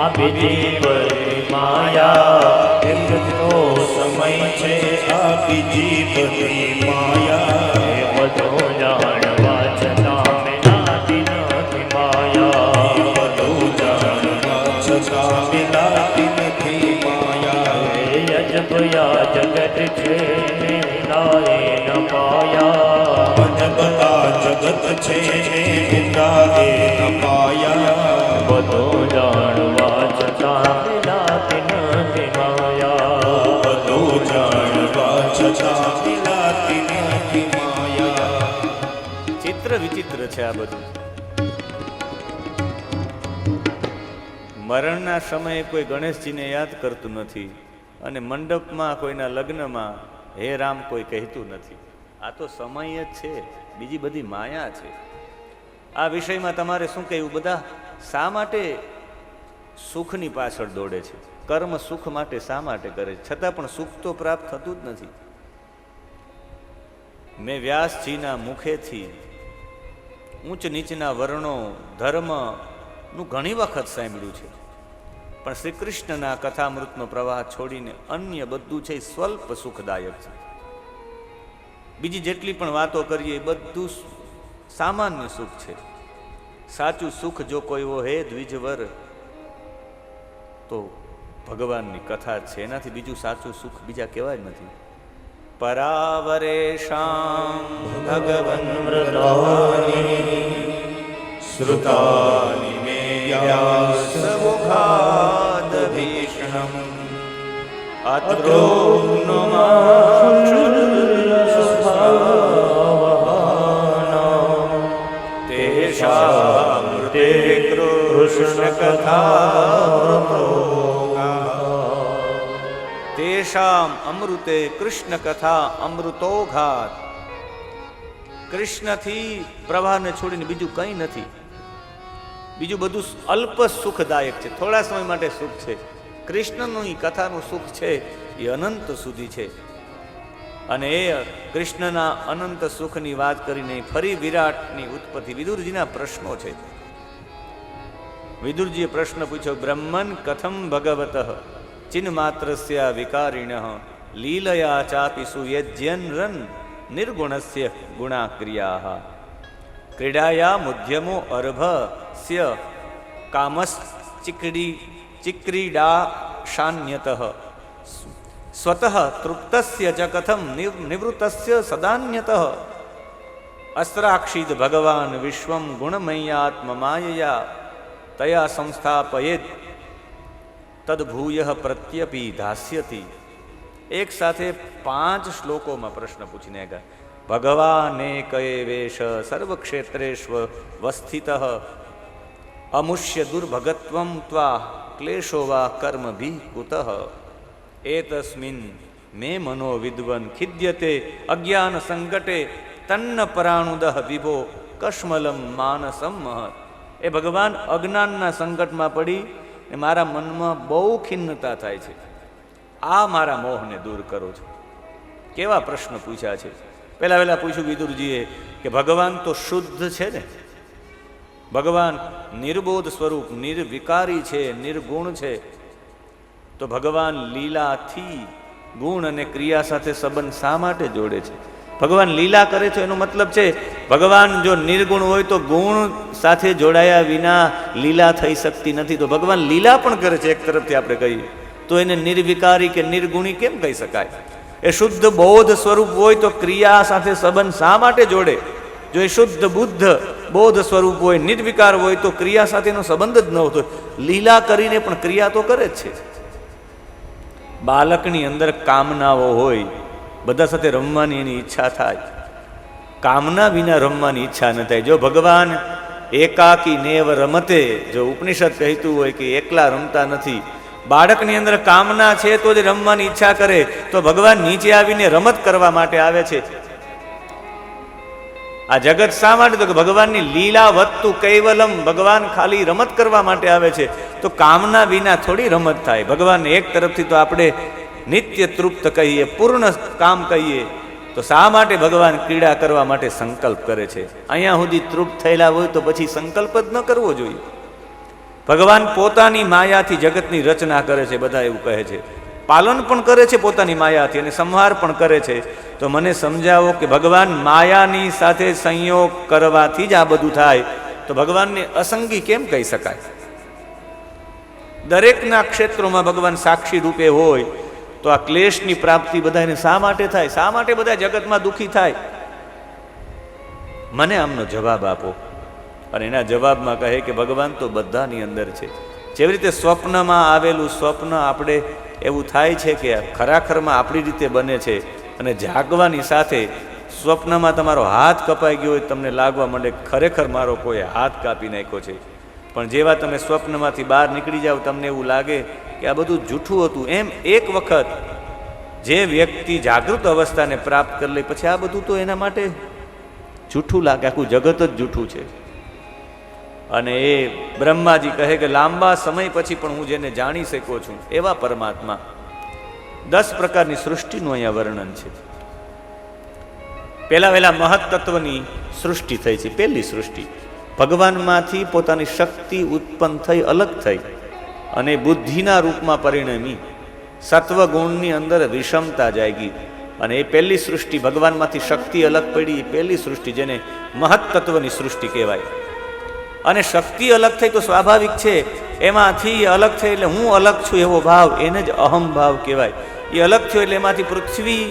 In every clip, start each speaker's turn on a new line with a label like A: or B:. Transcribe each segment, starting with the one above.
A: આ બીજી બધી માયા
B: એકનો સમય છે આ બીજી બધી માયા
A: એ બધું જાણવા છતાં મિલાતી નથી માયા
B: બધું જાણવા છતાં મિલાતી નથી માયા
A: એ અજબયા જગત છે મિલાએ ન પાયા
B: અજબ આ જગત છે મિલાએ ન પાયા
A: બધું જાણવા છતાં મિલાતી નથી માયા
B: બધું જાણવા છતાં મિલાતી નથી માયા.
C: ચિત્ર વિચિત્ર છે આ બધું. મરણના સમયે કોઈ ગણેશજીને યાદ કરતું નથી અને મંડપમાં કોઈના લગ્નમાં હે રામ કોઈ કહેતું નથી. આ તો સમય જ છે, બીજી બધી માયા છે. આ વિષયમાં તમારે શું કહેવું? બધા શા માટે સુખની પાછળ દોડે છે? કર્મ સુખ માટે શા માટે કરે છે? છતાં પણ સુખ તો પ્રાપ્ત થતું જ નથી. મેં વ્યાસજીના મુખેથી ઊંચ નીચના વર્ણો ધર્મનું ઘણી વખત સાંભળ્યું છે, પણ શ્રી કૃષ્ણના કથામૃતનો પ્રવાહ છોડીને અન્ય બધું છે સ્વલ્પ સુખદાયક છે. બીજી જેટલી પણ વાતો કરીએ એ બધું સામાન્ય સુખ છે. સાચું સુખ જો કોઈ હે દ્વિજવર તો ભગવાનની કથા છે. એનાથી બીજું સાચું સુખ બીજા કહેવાય જ નથી. પરાવરેશામ ભગવન
B: વ્રતાની શ્રુતાની મે
C: વ્યાસમુખાદ ભીષણમ તેષામૃતે કૃષ્ણ કથા તેષામ અમૃતે કૃષ્ણ કથા અમૃતોઘાત. કૃષ્ણથી પ્રવાહને છોડીને બીજું કંઈ નથી. બીજું બધું અલ્પ સુખદાયક છે, થોડા સમય માટે સુખ છે. કૃષ્ણનું કથાનું સુખ છે એ અનંત સુધી છે. અને એ કૃષ્ણના અનંત સુખની વાત કરીને ફરી વિરાટની ઉત્પત્તિ, વિદુરજીના પ્રશ્નો છે. વિદુરજીએ પ્રશ્ન પૂછ્યો, બ્રહ્મન કથમ ભગવતઃ ચિન્માત્રસ્ય વિકારિણઃ લીલયા ચાપી સુયજ્યનરન નિર્ગુણસ્ય ગુણાક્રિયાઃ ક્રીડાયા મુધ્યમો અર્ભસ્ય કામશ્ચિક્રીડા શાન્યતઃ સ્વતઃ તૃપ્તસ્ય ચ કથમ નિવૃત્તસ્ય સદાન્યતઃ અસ્ત્રાક્ષિત ભગવાન વિશ્વમ ગુણમય્યાત્મમાયયા તયા સંસ્થાપયેત તદભૂય પ્રત્યપી ધાસ્યતિ. એક સાથે 5 શ્લોકોમાં પ્રશ્ન પૂછીને ગયા. ભગવાને કયે વેશ સર્વક્ષેત્રેષ્વ વસ્થિતઃ અમુષ્ય દુર્ભગત્વમ ત્વા ક્લેશો વા કર્મભિ કુતઃ એતસ્મિન મે મનો વિદ્વન ખિદ્યતે અજ્ઞાન સંકટે તન્ન પરાણુદઃ વિભો કશ્મલમ માનસમ મહત. એ ભગવાન અજ્ઞાનના સંકટમાં પડી એ મારા મનમાં બહુ ખિન્નતા થાય છે. આ મારા મોહને દૂર કરો છો. કેવા પ્રશ્ન પૂછ્યા છે. પહેલા પૂછ્યું વિદુરજીએ કે ભગવાન તો શુદ્ધ છે ને, ભગવાન નિર્બોધ સ્વરૂપ નિર્વિકારી છે, નિર્ગુણ છે, તો ભગવાન લીલાથી ગુણ અને ક્રિયા સાથે સંબંધ શા માટે જોડે છે? ભગવાન લીલા કરે છે એનો મતલબ છે ભગવાન જો નિર્ગુણ હોય તો ગુણ સાથે જોડાયા વિના લીલા થઈ શકતી નથી. તો ભગવાન લીલા પણ કરે છે એક તરફથી આપણે કહીએ તો એને નિર્વિકારી કે નિર્ગુણી કેમ કહી શકાય? એ શુદ્ધ બોધ સ્વરૂપ હોય તો ક્રિયા સાથે સંબંધ શા માટે જોડે? જો એ શુદ્ધ બુદ્ધ બોધ સ્વરૂપ હોય, નિર્વિકાર હોય તો ક્રિયા સાથેનો સંબંધ જ ન હોતો. લીલા કરીને પણ ક્રિયા તો કરે જ છે. બાળકની અંદર કામનાઓ હોય, બધા સાથે રમવાની એની ઈચ્છા થાય, કામના વિના રમવાની ઈચ્છા ન થાય. જો ભગવાન એકાકી નેવ રમતે, જો ઉપનિષદ કહેતું હોય કે એકલા રમતા નથી, બાળકની અંદર કામના છે તો જ રમવાની ઈચ્છા કરે, તો ભગવાન નીચે આવીને રમત કરવા માટે આવે છે. આ જગત શા માટે? તો કે ભગવાનની લીલા વત્તુ કૈવલમ, ભગવાન ખાલી રમત કરવા માટે આવે છે. તો કામના વિના થોડી રમત થાય. ભગવાનને એક તરફથી તો આપણે નિત્ય તૃપ્ત કહીએ, પૂર્ણ કામ કહીએ, તો શા માટે ભગવાન ક્રીડા કરવા માટે સંકલ્પ કરે છે? અહીંયા સુધી તૃપ્ત થયેલા હોય તો પછી સંકલ્પ જ ન કરવો જોઈએ. ભગવાન પોતાની માયાથી જગતની રચના કરે છે, બધા એવું કહે છે, પાલન પણ કરે છે પોતાની માયાથી અને સંહાર પણ કરે છે. તો મને સમજાવો કે ભગવાન માયાની સાથે સંયોગ કરવાથી જ આ બધું થાય, તો ભગવાનને અસંગી કેમ કહી શકાય? દરેકના ક્ષેત્રોમાં ભગવાન સાક્ષી રૂપે હોય તો આ ક્લેશની પ્રાપ્તિ બધાને શા માટે થાય? શા માટે બધા જગતમાં દુઃખી થાય? મને આમનો જવાબ આપો. અને એના જવાબમાં કહે કે ભગવાન તો બધાની અંદર છે. જેવી રીતે સ્વપ્નમાં આવેલું સ્વપ્ન આપણે એવું થાય છે કે ખરાખરમાં આપણી રીતે બને છે, અને જાગવાની સાથે સ્વપ્નમાં તમારો હાથ કપાઈ ગયો હોય તમને લાગવા માંડે ખરેખર મારો કોઈ હાથ કાપી નાખ્યો છે. પણ જેવા તમે સ્વપ્નમાંથી બહાર નીકળી જાઓ તમને એવું લાગે કે આ બધું જૂઠું હતું. એમ એક વખત જે વ્યક્તિ જાગૃત અવસ્થાને પ્રાપ્ત કરી લે પછી આ બધું તો એના માટે જૂઠું લાગે, આખું જગત જ જૂઠું છે. અને એ બ્રહ્માજી કહે કે લાંબા સમય પછી પણ હું જેને જાણી શકો છું એવા પરમાત્મા. 10 પ્રકારની સૃષ્ટિનું અહીંયા વર્ણન છે. પહેલા મહત્તત્વની સૃષ્ટિ થઈ છે. પહેલી સૃષ્ટિ ભગવાનમાંથી પોતાની શક્તિ ઉત્પન્ન થઈ, અલગ થઈ અને બુદ્ધિના રૂપમાં પરિણમી. સત્વગુણની અંદર વિષમતા જાગી અને એ પહેલી સૃષ્ટિ ભગવાનમાંથી શક્તિ અલગ પડી, એ પહેલી સૃષ્ટિ જેને મહત્તત્વની સૃષ્ટિ કહેવાય. અને શક્તિ અલગ થઈ તો સ્વાભાવિક છે, એમાંથી અલગ થઈ એટલે હું અલગ છું એવો ભાવ, એને જ અહમ ભાવ કહેવાય. એ અલગ થયો એટલે એમાંથી પૃથ્વી,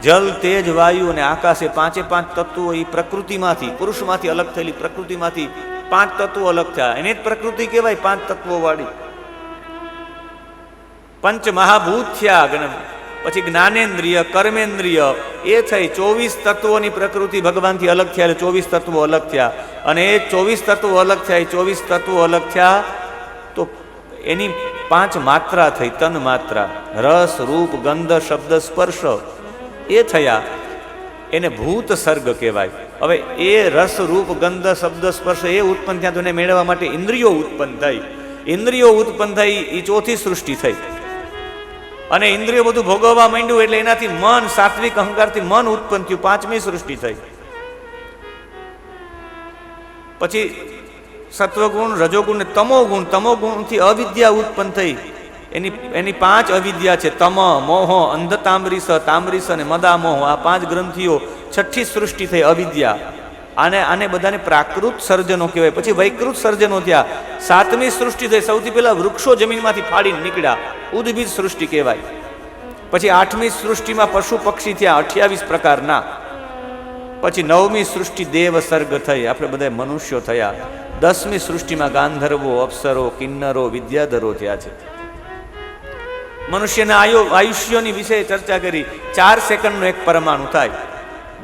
C: જલ, તેજ, વાયુ અને આકાશે 5 તત્વો એ પ્રકૃતિમાંથી, પુરુષમાંથી અલગ થયેલી પ્રકૃતિમાંથી 5 તત્વો અલગ થયા. એને જ પ્રકૃતિ કહેવાય, 5 તત્વો વાળી. પંચ મહાભૂત થયા, પછી જ્ઞાનેન્દ્રિય, કર્મેન્દ્રિય, એ થઈ 24 તત્વોની પ્રકૃતિ ભગવાનથી અલગ થયા એટલે 24 તત્વો અલગ થયા. અને એ 24 તત્વો અલગ થયા, એ 24 તત્વો અલગ થયા તો એની 5 માત્રા થઈ, તન માત્રા, રસ, રૂપ, ગંધ, શબ્દ, સ્પર્શ એ થયા. એને ભૂત સર્ગ કહેવાય. હવે એ રસ, રૂપ, ગંધ, શબ્દ, સ્પર્શ એ ઉત્પન્ન થયા તો એને મેળવવા માટે ઇન્દ્રિયો ઉત્પન્ન થઈ. ઇન્દ્રિયો ઉત્પન્ન થઈ એ ચોથી સૃષ્ટિ થઈ. અને ઇન્દ્રિયો બધું ભોગવવા માંડ્યું એટલે એનાથી મન, સાત્વિક અહંકારથી મન ઉત્પન્ન થયું, 5મી સૃષ્ટિ થઈ. પછી સત્વગુણ, રજોગુણ ને તમોગુણ, તમોગુણથી અવિદ્યા ઉત્પન્ન થઈ. એની 5 અવિદ્યા છે, તમ, મોહ, અંધ તામરીસ અને મદામોહ, આ 5 ગ્રંથિઓ. 6ઠી સૃષ્ટિ થઈ અવિદ્યા. આને બધાને પ્રાકૃત સર્જનો કહેવાય. પછી વૈકૃત સર્જનો થયા. 7મી સૃષ્ટિ થઈ. સૌથી પહેલા વૃક્ષો જમીનમાંથી ફાડીને નીકળ્યા, ઉદ્ભિજ સૃષ્ટિ કહેવાય. પછી 8મી સૃષ્ટિમાં પશુ પક્ષી થયા 28 પ્રકારના. પછી 9મી સૃષ્ટિ દેવ સર્ગ થઈ, આપણે બધા મનુષ્યો થયા. 10મી સૃષ્ટિમાં ગાંધર્વો, અપ્સરો, કિન્નરો, વિદ્યાધરો થયા છે. મનુષ્યના આયુષ્યોની વિશે ચર્ચા કરી. 4 સેકન્ડનો એક પરમાણુ થાય,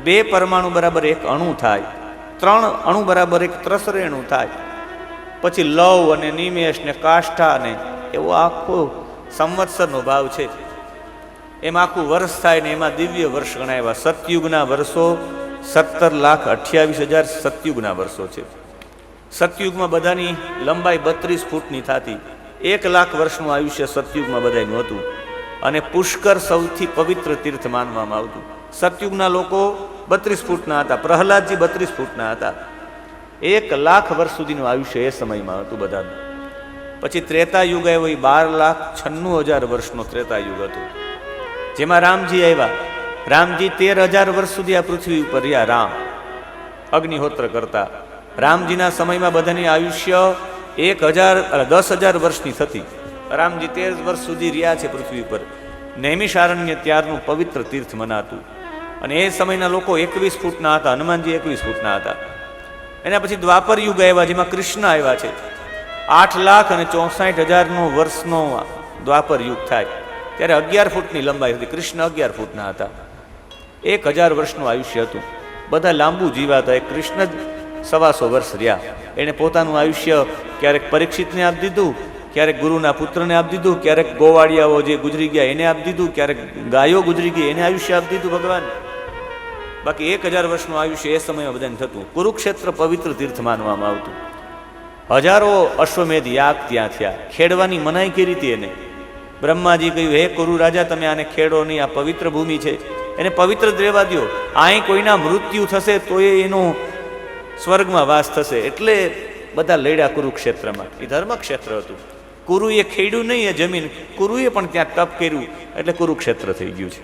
C: 2 પરમાણુ બરાબર 1 અણુ થાય, 3 અણુ બરાબર 1 ત્રસરેણુ થાય. પછી લવ અને નિમેષ ને કાષ્ઠા ને એવો આખો સંવત્સરનો ભાવ છે. એમાં આખું વર્ષ થાય ને એમાં દિવ્ય વર્ષ ગણાવ્યા. સતયુગના વર્ષો 17,28,000 સતયુગના વર્ષો છે. સતયુગમાં બધાની લંબાઈ 32 ફૂટની થતી. 1,00,000 વર્ષનું આયુષ્ય સતયુગમાં બધાનું હતું. અને પુષ્કર સૌથી પવિત્ર તીર્થ માનવામાં આવતું. સતયુગના લોકો 32 ફૂટના હતા. પ્રહલાદજી 32 ફૂટના હતા. 1,00,000 વર્ષ સુધીનું આયુષ્ય એ સમયમાં હતું બધાનું. પછી ત્રેતાયુગ આવ્યો, એ 12,96,000 વર્ષનો ત્રેતાયુગ હતો, જેમાં રામજી આવ્યા. રામજી 13,000 વર્ષ સુધી આ પૃથ્વી ઉપર રહ્યા. રામ અગ્નિહોત્ર કરતા. રામજીના સમયમાં બધાની આયુષ્ય 10,000 વર્ષની થતી. રામજી 13 વર્ષ સુધી રહ્યા છે પૃથ્વી ઉપર. નૈમિષારણ્ય ત્યારનું પવિત્ર તીર્થ મનાતું. અને એ સમયના લોકો 21 ફૂટના હતા. હનુમાનજી 21 ફૂટના હતા. એના પછી દ્વાપર યુગ આવ્યા, જેમાં કૃષ્ણ આવ્યા છે. 8,64,000 વર્ષનો દ્વાપર યુગ થાય ત્યારે 11 ફૂટની લંબાઈ હતી. કૃષ્ણ 11 ફૂટના હતા. 1,000 વર્ષનું આયુષ્ય હતું. બધા લાંબુ જીવાતા. એ કૃષ્ણ જ 125 વર્ષ રહ્યા. એણે પોતાનું આયુષ્ય ક્યારેક પરીક્ષિતને આપી દીધું, ક્યારેક ગુરુના પુત્રને આપી દીધું, ક્યારેક ગોવાળિયાઓ જે ગુજરી ગયા એને આપી દીધું, ક્યારેક ગાયો ગુજરી ગઈ એને આયુષ્ય આપી દીધું ભગવાન. બાકી 1,000 વર્ષનું આયુષ્ય એ સમયમાં બધાને થતું. કુરુક્ષેત્ર પવિત્ર તીર્થ માનવામાં આવતું. હજારો અશ્વમેધ યાગ ત્યાં થયા. ખેડવાની મનાઈ કરી હતી એને. બ્રહ્માજી કહ્યું, હે કુરુ રાજા, તમે આને ખેડો નહીં, આ પવિત્ર ભૂમિ છે, એને પવિત્ર જ રહેવા દો. અહીં કોઈના મૃત્યુ થશે તો એનો સ્વર્ગમાં વાસ થશે. એટલે બધા લડ્યા કુરુક્ષેત્રમાં. એ ધર્મક્ષેત્ર હતું. કુરુએ ખેડ્યું નહીં એ જમીન, કુરુએ પણ ત્યાં તપ કર્યું એટલે કુરુક્ષેત્ર થઈ ગયું છે.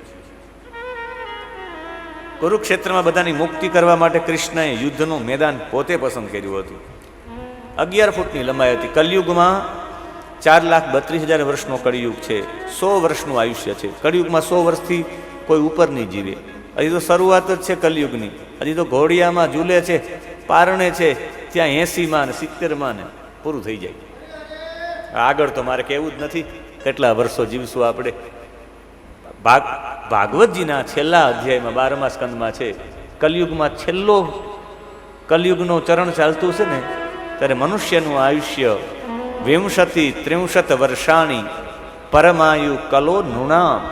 C: કુરુક્ષેત્રમાં બધાની મુક્તિ કરવા માટે કૃષ્ણએ યુદ્ધનું મેદાન પોતે પસંદ કર્યું હતું. 11 ફૂટની લંબાઈ હતી. કલયુગમાં 4,32,000 વર્ષનો કળિયુગ છે. 100 વર્ષનું આયુષ્ય છે. કળિયુગમાં 100 વર્ષથી કોઈ ઉપર નહીં જીવે. હજી તો શરૂઆત જ છે કલયુગની. હજી તો ઘોડિયામાં ઝૂલે છે, પારણે છે, ત્યાં 80માં ને 70માં ને પૂરું થઈ જાય. આગળ તો મારે કહેવું જ નથી કેટલા વર્ષો જીવશું આપણે. ભાગવતજીના છેલ્લા અધ્યાયમાં 12મા સ્કંદમાં છે, કલયુગમાં છેલ્લો કલયુગનો ચરણ ચાલતું છે ને, ત્યારે મનુષ્યનું આયુષ્ય 20-30 વર્ષાણી પરમાયુ કલો નૃણામ.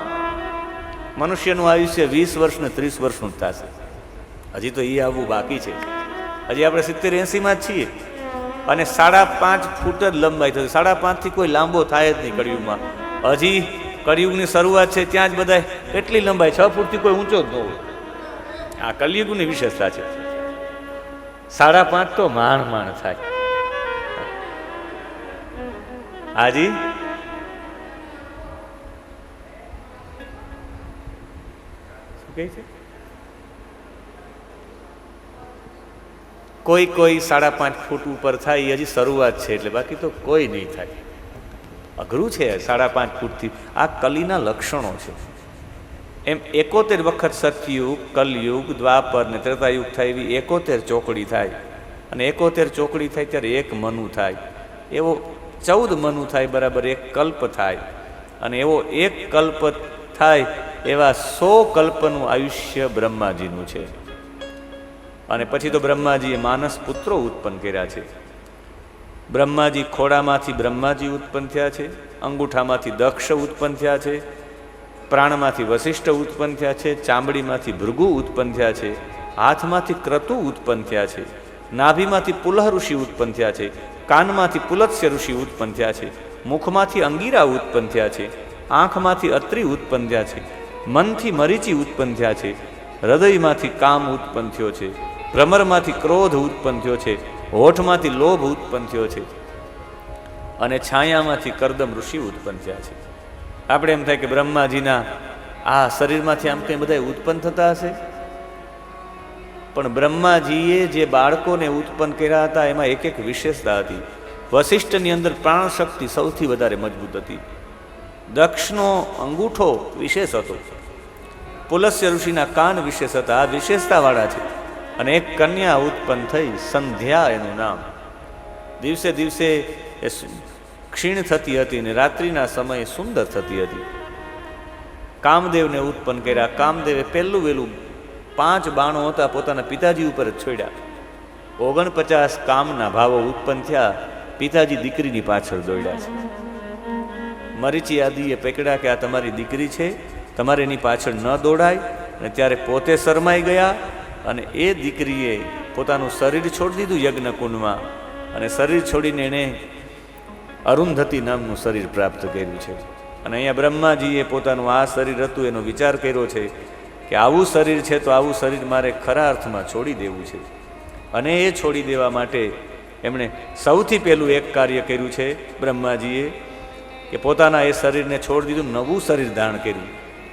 C: મનુષ્યનું આયુષ્ય 20 વર્ષ ને 30 વર્ષનું જ થશે. હજી તો એ આવવું બાકી છે. હજી આપણે 70-80માં જ છીએ અને 5.5 ફૂટ જ લંબાઈ થશે. 5.5 થી કોઈ લાંબો થાય જ નહીં કળિયુગમાં. હજી કળિયુગની શરૂઆત છે ત્યાં જ બધા કેટલી લંબાઈ, 6 ફૂટથી કોઈ ઊંચો જ ન હોય. આ કલયુગની વિશેષતા છે. 5.5 તો માણ થાય. હાજી શું કહે છે? કોઈ 5.5 ફૂટ ઉપર થાય, હજી શરૂઆત છે એટલે, બાકી તો કોઈ નહીં થાય. અઘરું છે 5.5 ફૂટથી. આ કલીના લક્ષણો છે. એમ 71 વખત સતયુગ, કલયુગ, દ્વાપર ને ત્રેતાયુગ થાય એવી 71 ચોકડી થાય. અને 71 ચોકડી થાય ત્યારે એક મનુ થાય. એવો 14 મનુ થાય બરાબર એક કલ્પ થાય. અને એવો એક કલ્પ થાય એવા 100 કલ્પનું આયુષ્ય બ્રહ્માજીનું છે. અને પછી તો બ્રહ્માજીએ માનસ પુત્રો ઉત્પન્ન કર્યા છે. બ્રહ્માજી ખોડામાંથી બ્રહ્માજી ઉત્પન્ન થયા છે, અંગૂઠામાંથી દક્ષ ઉત્પન્ન થયા છે, પ્રાણમાંથી વશિષ્ઠ ઉત્પન્ન થયા છે, ચામડીમાંથી ભૃગુ ઉત્પન્ન થયા છે, હાથમાંથી ક્રતુ ઉત્પન્ન થયા છે, નાભીમાંથી પુલહ ઋષિ ઉત્પન્ન થયા છે, કાનમાંથી પુલત્સ્ય ઋષિ ઉત્પન્ન થયા છે, મુખમાંથી અંગીરા ઉત્પન્ન થયા છે, આંખમાંથી અત્રિ ઉત્પન્ન થયા છે, મનથી મરીચી ઉત્પન્ન થયા છે, હૃદયમાંથી કામ ઉત્પન્ન થયો છે, ભ્રમરમાંથી ક્રોધ ઉત્પન્ન થયો છે, હોઠમાંથી લોભ ઉત્પન્ન થયો છે, અને છાયામાંથી કરદમ ઋષિ ઉત્પન્ન થયા છે. આપણે એમ થાય કે બ્રહ્માજીના આ શરીરમાંથી આમ કંઈ બધા ઉત્પન્ન થતા હશે, પણ બ્રહ્માજીએ જે બાળકોને ઉત્પન્ન કર્યા હતા એમાં એક એક વિશેષતા હતી. વશિષ્ઠની અંદર પ્રાણ શક્તિ સૌથી વધારે મજબૂત હતી. દક્ષનો અંગૂઠો વિશેષ હતો. પુલસ્ય ઋષિના કાન વિશેષ હતા. આ વિશેષતાવાળા છે. અને એક કન્યા ઉત્પન્ન થઈ, સંધ્યા એનું નામ. દિવસે દિવસે એ ક્ષીણ થતી હતી ને રાત્રિના સમયે સુંદર થતી હતી. કામદેવને ઉત્પન્ન કર્યા. કામદેવે પહેલું વહેલું 5 બાણો હતા પોતાના પિતાજી ઉપર જ છોડ્યા. 49 કામના ભાવો ઉત્પન્ન થયા. પિતાજી દીકરીની પાછળ દોડ્યા છે. મરીચી આદિએ પકડ્યા કે આ તમારી દીકરી છે, તમારે એની પાછળ ન દોડાય. અને ત્યારે પોતે શરમાઈ ગયા અને એ દીકરીએ પોતાનું શરીર છોડી દીધું યજ્ઞકુંડમાં, અને શરીર છોડીને એણે અરુંધતી નામનું શરીર પ્રાપ્ત કર્યું છે. અને અહીંયા બ્રહ્માજીએ પોતાનું આ શરીર હતું એનો વિચાર કર્યો છે કે આવું શરીર છે તો આવું શરીર મારે ખરા અર્થમાં છોડી દેવું છે. અને એ છોડી દેવા માટે એમણે સૌથી પહેલું એક કાર્ય કર્યું છે બ્રહ્માજીએ, કે પોતાના એ શરીરને છોડી દીધું, નવું શરીર ધારણ કર્યું.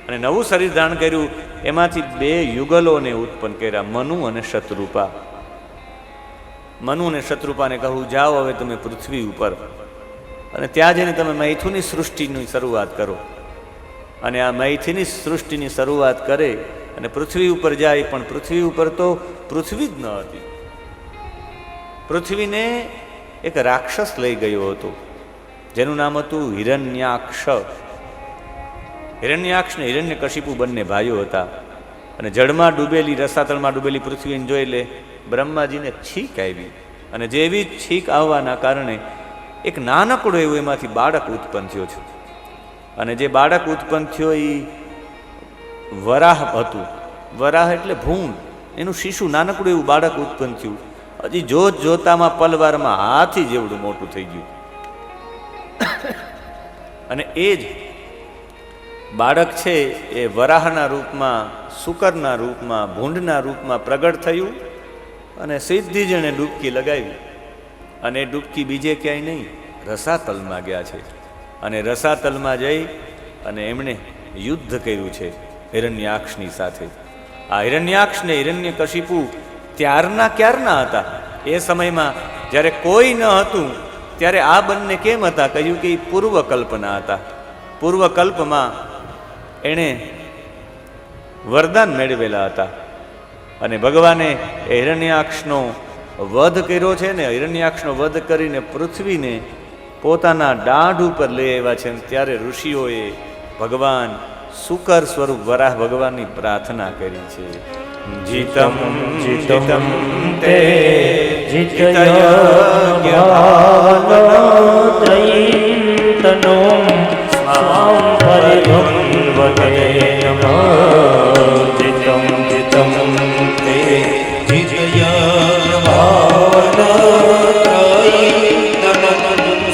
C: અને નવું શરીર ધારણ કર્યું એમાંથી 2 યુગલોને ઉત્પન્ન કર્યા, મનુ અને શતરૂપા. મનુ અને શતરૂપાને કહું, જાઓ હવે તમે પૃથ્વી ઉપર, અને ત્યાં જઈને તમે મૈથુની સૃષ્ટિની શરૂઆત કરો. અને આ મૈથુની સૃષ્ટિની શરૂઆત કરે અને પૃથ્વી ઉપર જાય. પણ પૃથ્વી ઉપર તો પૃથ્વી જ ન હતી. પૃથ્વીને એક રાક્ષસ લઈ ગયો હતો જેનું નામ હતું હિરણ્યાક્ષ. હિરણ્યાક્ષ ને હિરણ્યકશિપુ બંને ભાઈઓ હતા. અને જળમાં ડૂબેલી, રસાતળમાં ડૂબેલી પૃથ્વીને જોઈ લે બ્રહ્માજીને છીક આવી. અને જેવી છીક આવવાના કારણે એક નાનકડો એવું એમાંથી બાળક ઉત્પન્ન થયો છે. અને જે બાળક ઉત્પન્ન થયો એ વરાહ હતું. વરાહ એટલે ભૂંડ. એનું શિશુ નાનકડું એવું બાળક ઉત્પન્ન થયું. હજી જોતામાં પલવારમાં હાથી જેવડું મોટું થઈ ગયું. અને એ જ બાળક છે એ વરાહના રૂપમાં, શુકરના રૂપમાં, ભૂંડના રૂપમાં પ્રગટ થયું. અને સીધી જેણે ડૂબકી લગાવી અને ડૂબકી બીજે ક્યાંય નહીં, રસાતલમાં ગયા છે. અને રસાતલમાં જઈ અને એમણે યુદ્ધ કર્યું છે હિરણ્યાક્ષની સાથે. આ હિરણ્યાક્ષ ને હિરણ્યકશિપુ ક્યારના હતા. એ સમયમાં જ્યારે કોઈ ન હતું ત્યારે આ બંને કેમ હતા? કહ્યું કે એ પૂર્વકલ્પના હતા. પૂર્વકલ્પમાં એણે વરદાન મેળવેલા હતા અને ભગવાને એ હિરણ્યાક્ષનો વધ કર્યો છે ને. હિરણ્યાક્ષનો વધ કરીને પૃથ્વીને પોતાના દાઢ ઉપર લઈ આવ્યા છે. ત્યારે ઋષિઓએ ભગવાન શુકર સ્વરૂપ વરાહ ભગવાનની પ્રાર્થના કરી છે. જીતમ જીતમ તે
A: તનું સ્વામ પરિધુન્વતે નમઃ. જીતમ જીતમ
B: તે જીતયર્વાણત્રયી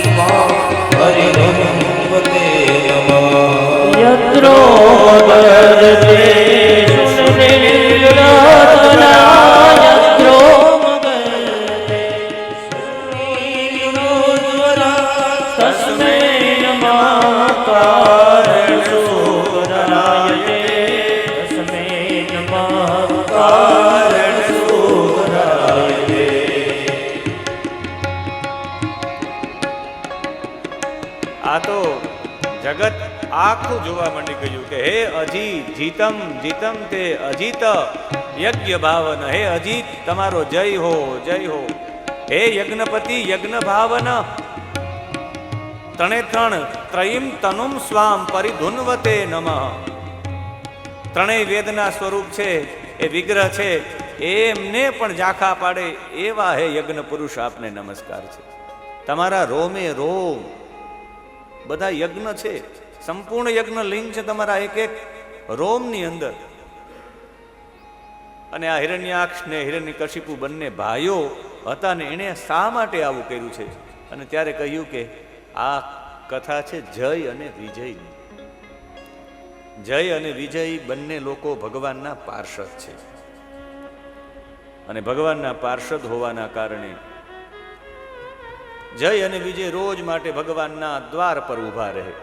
B: સ્વામ પરિધુન્વતે નમઃ.
A: યત્રો વદતે સુનિર્યાતના યત્રો મગતે તસ્મૈ નમઃ કારણશૂરાય તસ્મૈ નમઃ કારણશૂરાય.
C: આ તો જગત આખું જોવા માંડી ગયું કે હે અજીત, જીતમ જીતમ તે અજીત યજ્ઞ ભાવન. હે અજીત, તમારો જય હો, જય હો. હે યજ્ઞપતિ યજ્ઞ ભાવન. ત્રણે ત્રણ ત્રયીમ તનુમ સ્વામ પરિધુન્વતે નમઃ. ત્રણેય વેદના સ્વરૂપ છે, એ વિગ્રહ છે, એમને પણ ઝાંખા પાડે એવા હે યજ્ઞ પુરુષ, આપને નમસ્કાર છે. તમારા રોમે રોમ બધા યજ્ઞ છે, સંપૂર્ણ યજ્ઞ લીન છે તમારા એક એક રોમની અંદર. અને આ હિરણ્યાક્ષ ને હિરણ્યકશિપુ બંને ભાઈઓ હતા ને એણે શા માટે આવું કર્યું છે? અને ત્યારે કહ્યું કે આ કથા છે જય અને વિજયની. જય અને વિજય બંને લોકો ભગવાનના પાર્ષદ છે અને ભગવાનના પાર્ષદ હોવાના કારણે જય અને વિજય રોજ માટે ભગવાનના દ્વાર પર ઊભા રહે.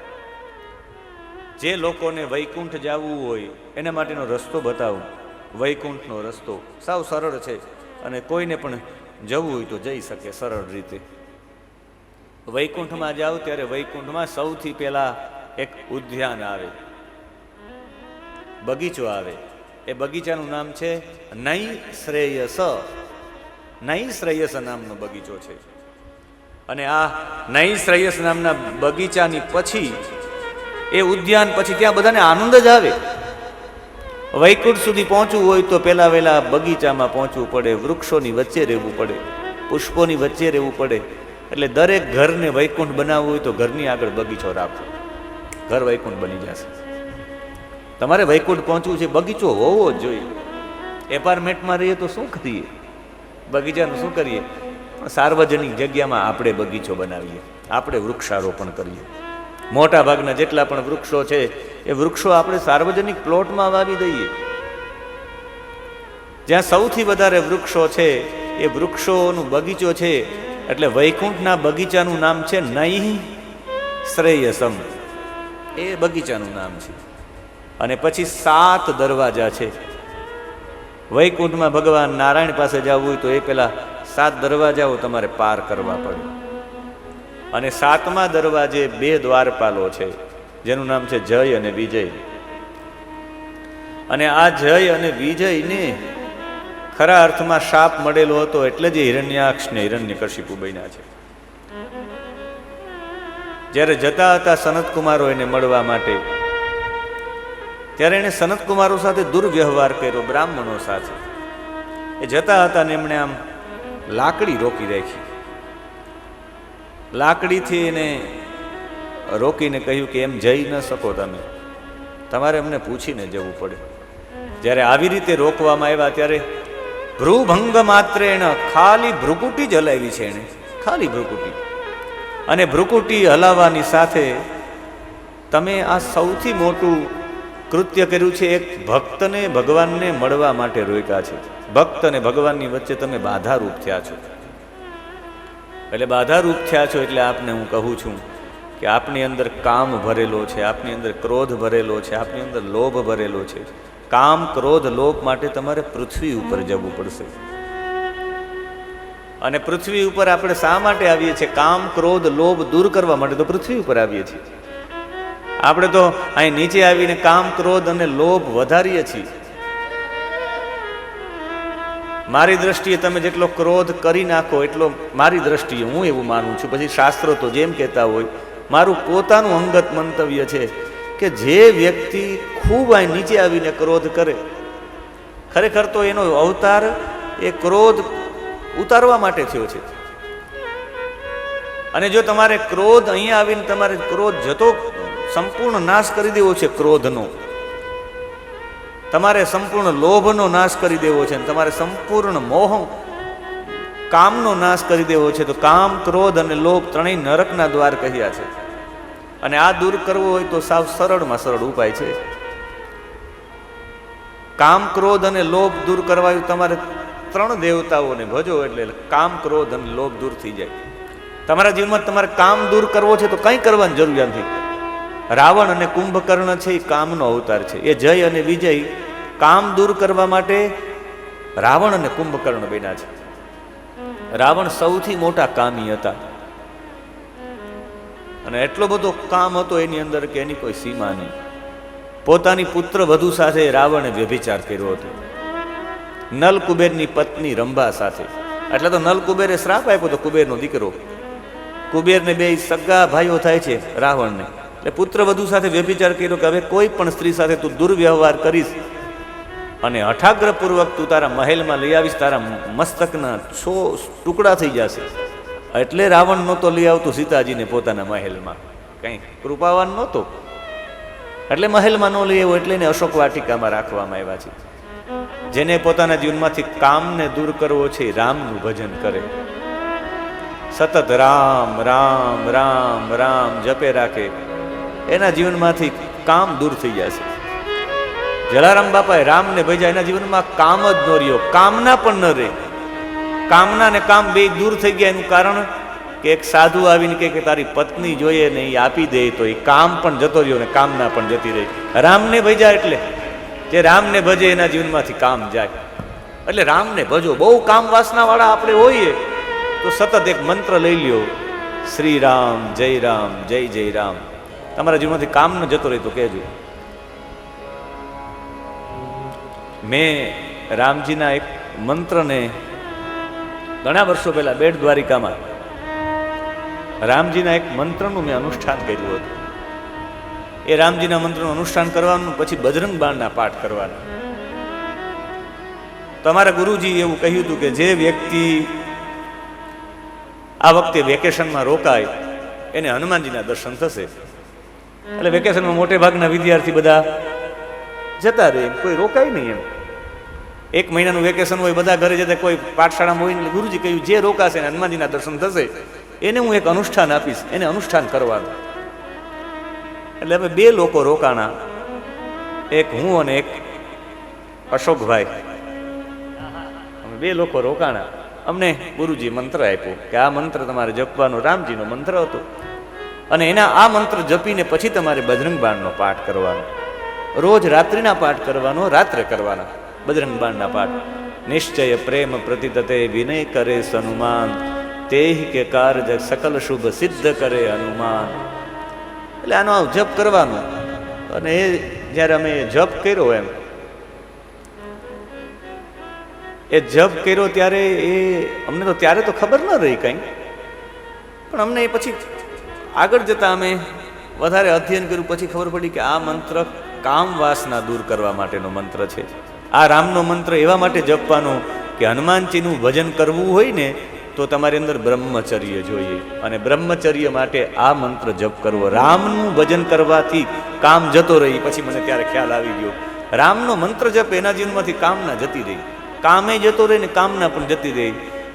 C: જે લોકોને વૈકુંઠ જવું હોય એના માટેનો રસ્તો બતાવું. વૈકુંઠનો રસ્તો સાવ સરળ છે અને કોઈને પણ જવું હોય તો જઈ શકે સરળ રીતે. વૈકુંઠમાં જાઓ ત્યારે વૈકુંઠમાં સૌથી પહેલા એક ઉદ્યાન આવે, બગીચો આવે. એ બગીચાનું નામ છે નૈશ્રેયસ. નૈશ્રેયસ નામનો બગીચો છે. અને આ નૈશ્રેયસ નામના બગીચાની પછી એ ઉદ્યાન પછી ત્યાં બધાને આનંદ જ આવે. વૈકુંઠ સુધી પહોંચવું હોય તો પહેલા વહેલા બગીચામાં પહોંચવું પડે, વૃક્ષોની વચ્ચે રહેવું પડે, પુષ્પોની વચ્ચે રહેવું પડે. એટલે દરેક ઘરને વૈકુંઠ બનાવવું હોય તો ઘરની આગળ બગીચો રાખવો, ઘર વૈકુંઠ બની જશે. તમારે વૈકુંઠ પહોંચવું છે, બગીચો હોવો જ જોઈએ. એપાર્ટમેન્ટમાં રહીએ તો શું કરીએ, બગીચાનું શું કરીએ? સાર્વજનિક જગ્યામાં આપણે બગીચો બનાવીએ, આપણે વૃક્ષારોપણ કરીએ. મોટા ભાગના જેટલા પણ વૃક્ષો છે એ વૃક્ષો આપણે સાર્વજનિક પ્લોટમાં વાવી દઈએ. જ્યાં સૌથી વધારે વૃક્ષો છે એ વૃક્ષોનું બગીચો છે. એટલે વૈકુંઠના બગીચાનું નામ છે નૈશ્રેયસમ, એ બગીચાનું નામ છે. અને પછી 7 દરવાજા છે. વૈકુંઠમાં ભગવાન નારાયણ પાસે જવું હોય તો એ પેલા 7 દરવાજાઓ તમારે પાર કરવા પડે. અને 7મા દરવાજે 2 દ્વારપાલો છે જેનું નામ છે જય અને વિજય. અને આ જય અને વિજયને ખરા અર્થમાં શાપ મળેલો હતો એટલે જ હિરણ્યાક્ષ ને હિરણ્યકશિપુ બન્યા છે. જ્યારે જતા હતા સનતકુમારો એને મળવા માટે, ત્યારે એને સનતકુમારો સાથે દુર્વ્યવહાર કર્યો, બ્રાહ્મણો સાથે. એ જતા હતા ને એમણે આમ લાકડી રોકી રાખી. લાકડીથી એને રોકીને કહ્યું કે એમ જઈ ન શકો તમે, તમારે એમને પૂછીને જવું પડે. જ્યારે આવી રીતે રોકવામાં આવ્યા ત્યારે ભ્રુભંગ માત્રેણ, ખાલી ભ્રુકુટી જ હલાવી છે એને, ખાલી ભ્રુકુટી. અને ભ્રુકુટી હલાવવાની સાથે તમે આ સૌથી મોટું કૃત્ય કર્યું છે. એક ભક્તને ભગવાનને મળવા માટે રોક્યા છે. ભક્ત અને ભગવાનની વચ્ચે તમે બાધારૂપ થયા છો. એટલે બાધારૂપ થયા છો. એટલે આપને હું કહું છું કે આપની અંદર કામ ભરેલો છે, આપની અંદર ક્રોધ ભરેલો છે, આપની અંદર લોભ ભરેલો છે. કામ, ક્રોધ, લોભ માટે તમારે પૃથ્વી ઉપર જવું પડશે. અને પૃથ્વી ઉપર આપણે શા માટે આવીએ છીએ? કામ, ક્રોધ, લોભ દૂર કરવા માટે તો પૃથ્વી ઉપર આવીએ છીએ. આપણે તો અહીં નીચે આવીને કામ, ક્રોધ અને લોભ વધારીએ છીએ. મારી દ્રષ્ટિએ તમે જેટલો ક્રોધ કરી નાખો એટલો, મારી દ્રષ્ટિએ હું એવું માનું છું. પછી શાસ્ત્રો તો જેમ કહેતા હોય, મારું પોતાનું અંગત મંતવ્ય છે કે જે વ્યક્તિ ખૂબ અહીં નીચે આવીને ક્રોધ કરે, ખરેખર તો એનો અવતાર એ ક્રોધ ઉતારવા માટે થયો છે. અને જો તમારે ક્રોધ અહીંયા આવીને તમારે ક્રોધ જતો સંપૂર્ણ નાશ કરી દેવો છે, ક્રોધનો તમારે સંપૂર્ણ લોભનો નાશ કરી દેવો છે, તમારે સંપૂર્ણ મોહ, કામનો નાશ કરી દેવો છે, તો કામ, ક્રોધ અને લોભ ત્રણેય નરકના દ્વાર કહ્યા છે. અને આ દૂર કરવો હોય તો સાવ સરળમાં સરળ ઉપાય છે. કામ, ક્રોધ અને લોભ દૂર કરવા તમારે 3 દેવતાઓને ભજો, એટલે કામ, ક્રોધ અને લોભ દૂર થઈ જાય. તમારા જીવનમાં તમારે કામ દૂર કરવો છે તો કંઈ કરવાની જરૂરિયાત નથી. રાવણ અને કુંભકર્ણ છે એ કામનો અવતાર છે. એ જય અને વિજય કામ દૂર કરવા માટે રાવણ અને કુંભકર્ણ બન્યા છે. રાવણ સૌથી મોટા કામી હતા અને એટલો બધો કામ હતો એની અંદર કે એની કોઈ સીમા નહીં. પોતાની પુત્ર વધુ સાથે રાવણે વ્યભિચાર કર્યો હતો, નલ કુબેરની પત્ની રંભા સાથે. એટલે તો નલ કુબેરે શ્રાપ આપ્યો તો કુબેરનો દીકરો. કુબેરને 2 સગા ભાઈઓ થાય છે રાવણને. એટલે પુત્ર વધુ સાથે વ્યભિચાર કર્યો કે હવે કોઈ પણ સ્ત્રી સાથે તું દુર્વ્યવહાર કરીશ અને હઠાગ્રપૂર્વક તું તારા મહેલમાં લઈ આવીશ, તારા મસ્તકના 6 ટુકડા થઈ જશે. એટલે રાવણ નહોતો લઈ આવતો સીતાજીને પોતાના મહેલમાં, કંઈ કૃપાવાન નહોતો, એટલે મહેલમાં ન લઈ આવ્યો. એટલે એને અશોક વાટિકામાં રાખવામાં આવ્યા છે. જેને પોતાના જીવનમાંથી કામને દૂર કરવો છે, રામનું ભજન કરે, સતત રામ રામ રામ રામ જપે રાખે, એના જીવનમાંથી કામ દૂર થઈ જશે. જલારામ બાપાએ રામને ભજ્યા, એના જીવનમાં કામ જ ન રહ્યો, કામના પણ ન રહે. કામના ને કામ 2 દૂર થઈ ગયા. એનું કારણ કે એક સાધુ આવીને કહે કે તારી પત્ની જોઈએ ને એ આપી દે, તો એ કામ પણ જતો રહ્યો ને કામના પણ જતી રહી. રામને ભજ્યા એટલે જે રામને ભજે એના જીવનમાંથી કામ જાય. એટલે રામને ભજો. બહુ કામ વાસના વાળા આપણે હોઈએ તો સતત એક મંત્ર લઈ લ્યો, શ્રી રામ જય રામ જય જય રામ. તમારા જીવનમાંથી કામ ન જતો રહે તો કહેજો. મેં રામજીના એક મંત્રને ઘણા વર્ષો પહેલા બેટ દ્વારિકામાં રામજીના એક મંત્રનું મેં અનુષ્ઠાન કર્યું હતું. એ રામજીના મંત્રનું અનુષ્ઠાન કરવાનું, પછી બજરંગ બાણના પાઠ કરવાના. તમારા ગુરુજી એવું કહ્યું હતું કે જે વ્યક્તિ આ વખતે વેકેશનમાં રોકાય એને હનુમાનજીના દર્શન થશે. એટલે વેકેશનમાં મોટે ભાગના વિદ્યાર્થી બધા જતા રહે, કોઈ રોકાય નહીં. એમ 1 મહિનાનું વેકેશન હોય, બધા ઘરે જતા, કોઈ પાઠશાળામાં હોય. ગુરુજી કહ્યું જે રોકાશે એને હનુમાનજીના દર્શન થશે, એને હું એક અનુષ્ઠાન આપીશ, એને અનુષ્ઠાન કરવાનું. એટલે હવે 2 લોકો રોકાણા, એક હું અને એક અશોકભાઈ. અમે 2 લોકો રોકાણા. અમને ગુરુજી મંત્ર આપ્યો કે આ મંત્ર તમારે જપવાનો, રામજીનો મંત્ર હતો, અને એના આ મંત્ર જપીને પછી તમારે બજરંગ બાણનો પાઠ કરવાનો. રોજ રાત્રિના પાઠ કરવાનો, રાત્રે કરવાના બજરંગ બાણના પાઠ. નિશ્ચય પ્રેમ પ્રતિતતે વિનય કરે સનુમાન, તેહ કે કાર્ય સકલ શુભ સિદ્ધ કરે હનુમાન. એટલે આનો જપ કરવાનો. અને એ જ્યારે અમે જપ કર્યો, એમ એ જપ કર્યો ત્યારે અમને તો ત્યારે તો ખબર ન રહી કંઈ, પણ અમને એ પછી આગળ જતા અમે વધારે અધ્યયન કર્યું, પછી ખબર પડી કે આ મંત્ર કામ વાસના દૂર કરવા માટેનો મંત્ર છે. આ રામનો મંત્ર એવા માટે જપવાનો કે હનુમાનજીનું ભજન કરવું હોય ને તો તમારી અંદર બ્રહ્મચર્ય જોઈએ, અને બ્રહ્મચર્ય માટે આ મંત્ર જપ કરવો. રામનું ભજન કરવાથી કામ જતો રહી. પછી મને ત્યારે ખ્યાલ આવી ગયો, રામનો મંત્ર જપ એના જીવનમાંથી કામના જતી રહી, કામે જતો રહે ને કામના પણ જતી રહી.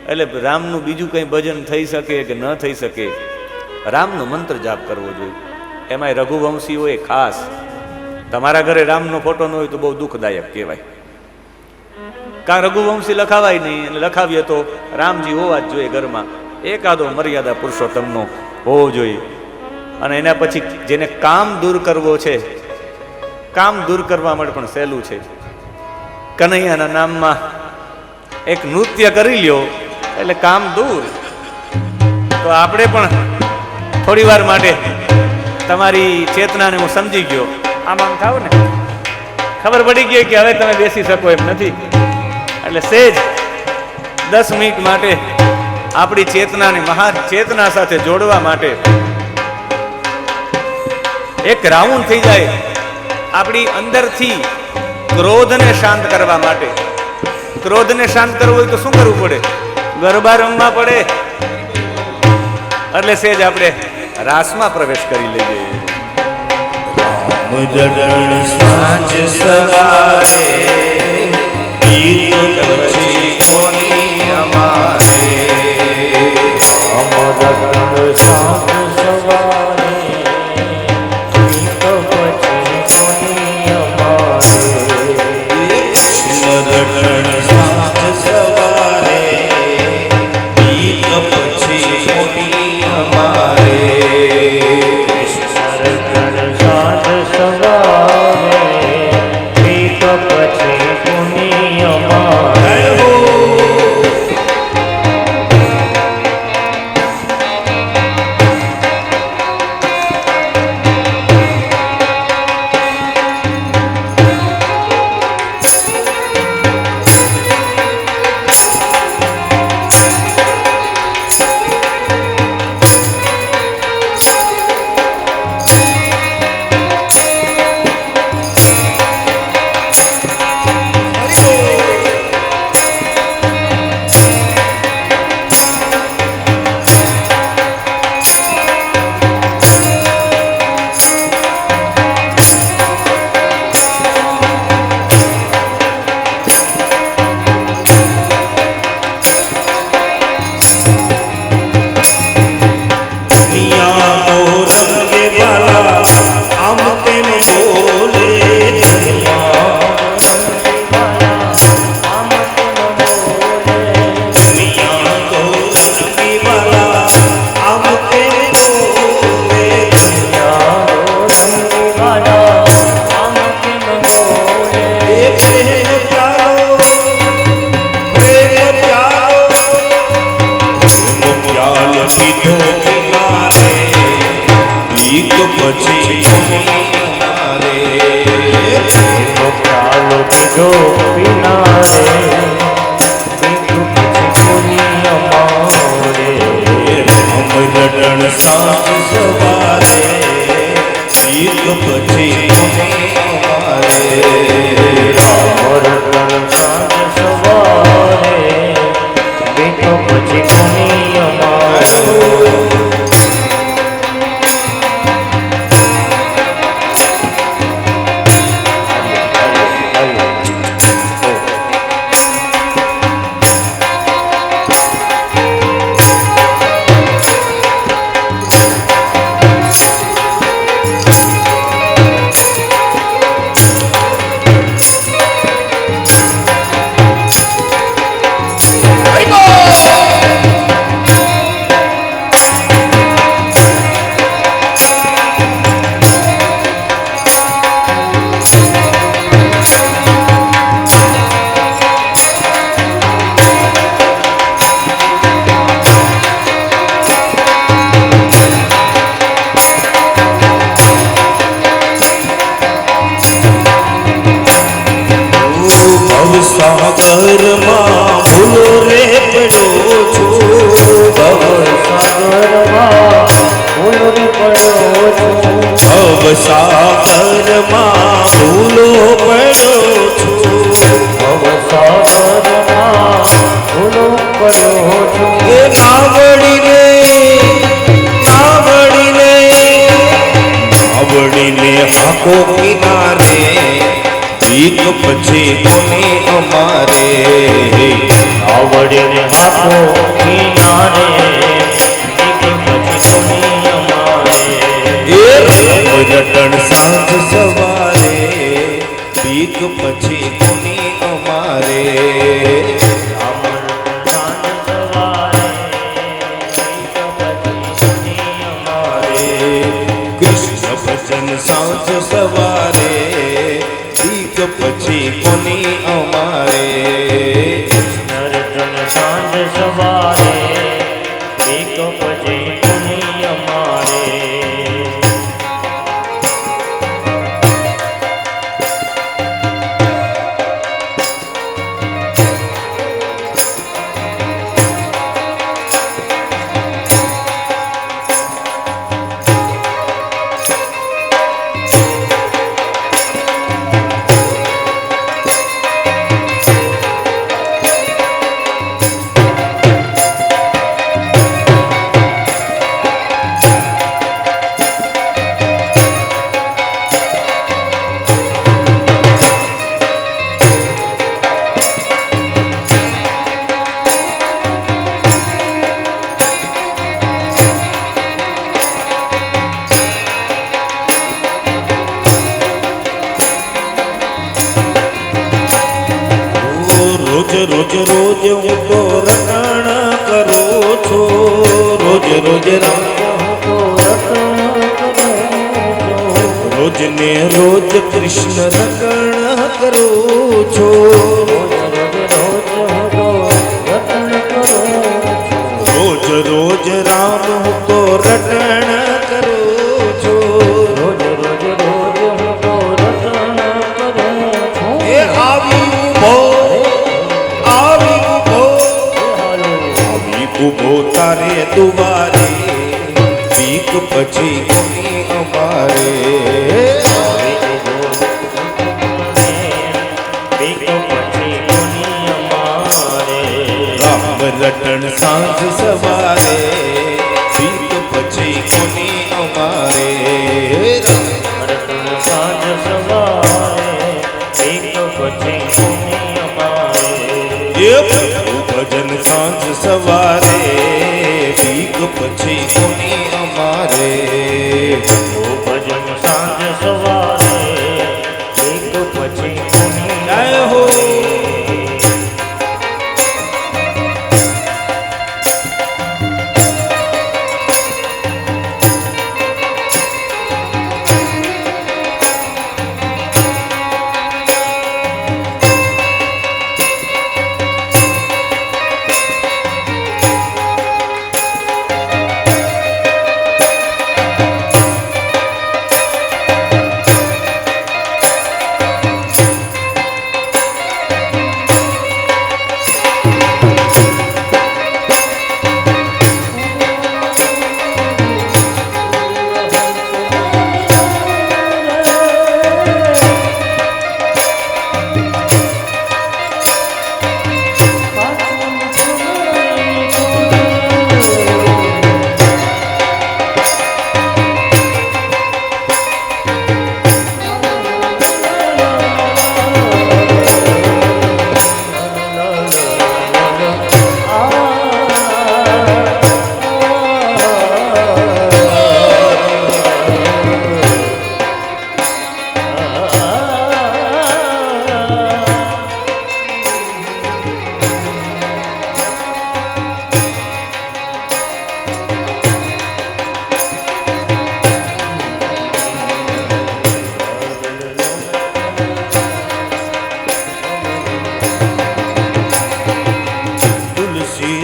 C: એટલે રામનું બીજું કંઈ ભજન થઈ શકે કે ન થઈ શકે, રામનો મંત્ર જાપ કરવો જોઈએ. એમાંય રઘુવંશીઓએ ખાસ. તમારા ઘરે રામનો ફોટો ન હોય તો બહુ દુઃખદાયક કહેવાય. કાં રઘુવંશી લખાવાય નહીં, અને લખાવીએ તો રામજી હોવા જ જોઈએ ઘરમાં. એકાદો મર્યાદા પુરુષોત્તમનો હોવો જોઈએ. અને એના પછી જેને કામ દૂર કરવો છે, કામ દૂર કરવા માટે પણ સહેલું છે. કનૈયાના નામમાં એક નૃત્ય કરી લ્યો એટલે કામ દૂર. તો આપણે પણ થોડી વાર માટે તમારી ચેતનાને હું સમજી ગયો, આમ આમ થાવ ને ખબર પડી ગઈ કે હવે તમે બેસી શકો એમ નથી, એટલે સેજ 10 મિનિટ માટે આપણી ચેતનાને મહાચેતના સાથે જોડવા માટે એક રાઉન્ડ થઈ જાય. આપણી અંદરથી ક્રોધને શાંત કરવા માટે, ક્રોધને શાંત કરવો હોય તો શું કરવું પડે? ગરબા રમવા પડે. એટલે સેજ આપણે રાસમાં પ્રવેશ કરી લઈએ.
B: જડણ સાંજ સવારે ગીત પછી કોની અમારે.
A: જડણ સાંજ સવારે ગીત પછી કોની અમારે.
B: જડણ સાંજ સવારે ગીત પછી કોની અમારે.
A: જડણ સાંજ સવારે ગીત પછી કોની અમારે.
B: સાગરમાં ભૂલો રે પડ્યો છું.
A: સાગરમાં ભૂલો રે પડ્યો છું.
B: સાગરમાં ભૂલો પડ્યો છું.
A: સાગરમાં ભૂલો પડ્યો છું.
B: એ આવડીને હાકો કિનારે ભીખ પછી કોને અમારે.
A: આવડીને હાકો કિનારે ભીખ પછી કોને અમારે.
B: જટણ સાંજ સવારે ભીખ પછી કોને અમારે. કૃષ્ણ ભજન સાંજ સવારે બીક પછી કોની અમારે
A: નરજન સાંજ સવારે એક પછી કોની અમારે
B: રોજ રોજ હું તો રટણ કરું છું રોજ રોજ રોજ ને રોજ કૃષ્ણ રટણ કરું છું રોજ રોજ રામ હું તો રટણ કરું છું એ આવી ઉભો તારે દુવારે બીક પછી કોની અમારે રામ રટણ સાંજ સવારે બીક પછી કોની અમારે
A: સાંજ સવારે એક પછી કોની અમારે
B: એ પ્રભુ ભજન સાંજ સવારે બીક પછી કોની અમારે
A: ભજન સાંજ સવારે એક પછી કોની
B: જય હો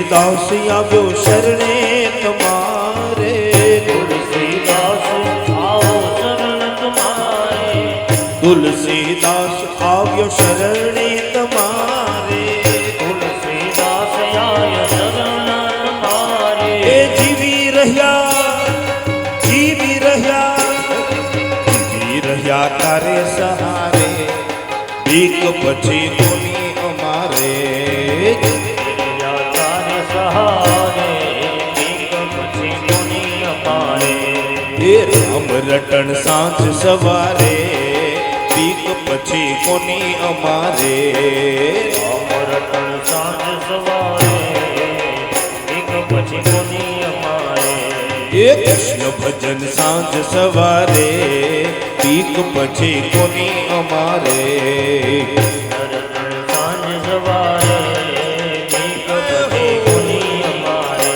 B: દાસ આવ્યો શરણે તમારે
A: તુલસીદાસ આવો શરણ તમારે
B: તુલસીદાસ આવ્યો શરણે તમારે
A: તુલસીદાસ આય શરણ તમારે
B: એ જીવી રહ્યા તારે સહારે બીક પછી કોની અમારે
A: સહારે એક પછી કોની અમારે
B: એ રામ રટણ સાંજ સવારે બીક પછી કોની અમારે
A: રામ રટણ સાંજ સવારે એક પછી કોની અમારે
B: એ કૃષ્ણ ભજન સાંજ સવારે બીક પછી કોની અમારે
A: રટણ સાંજ સવારે એક પછી કોની અમારે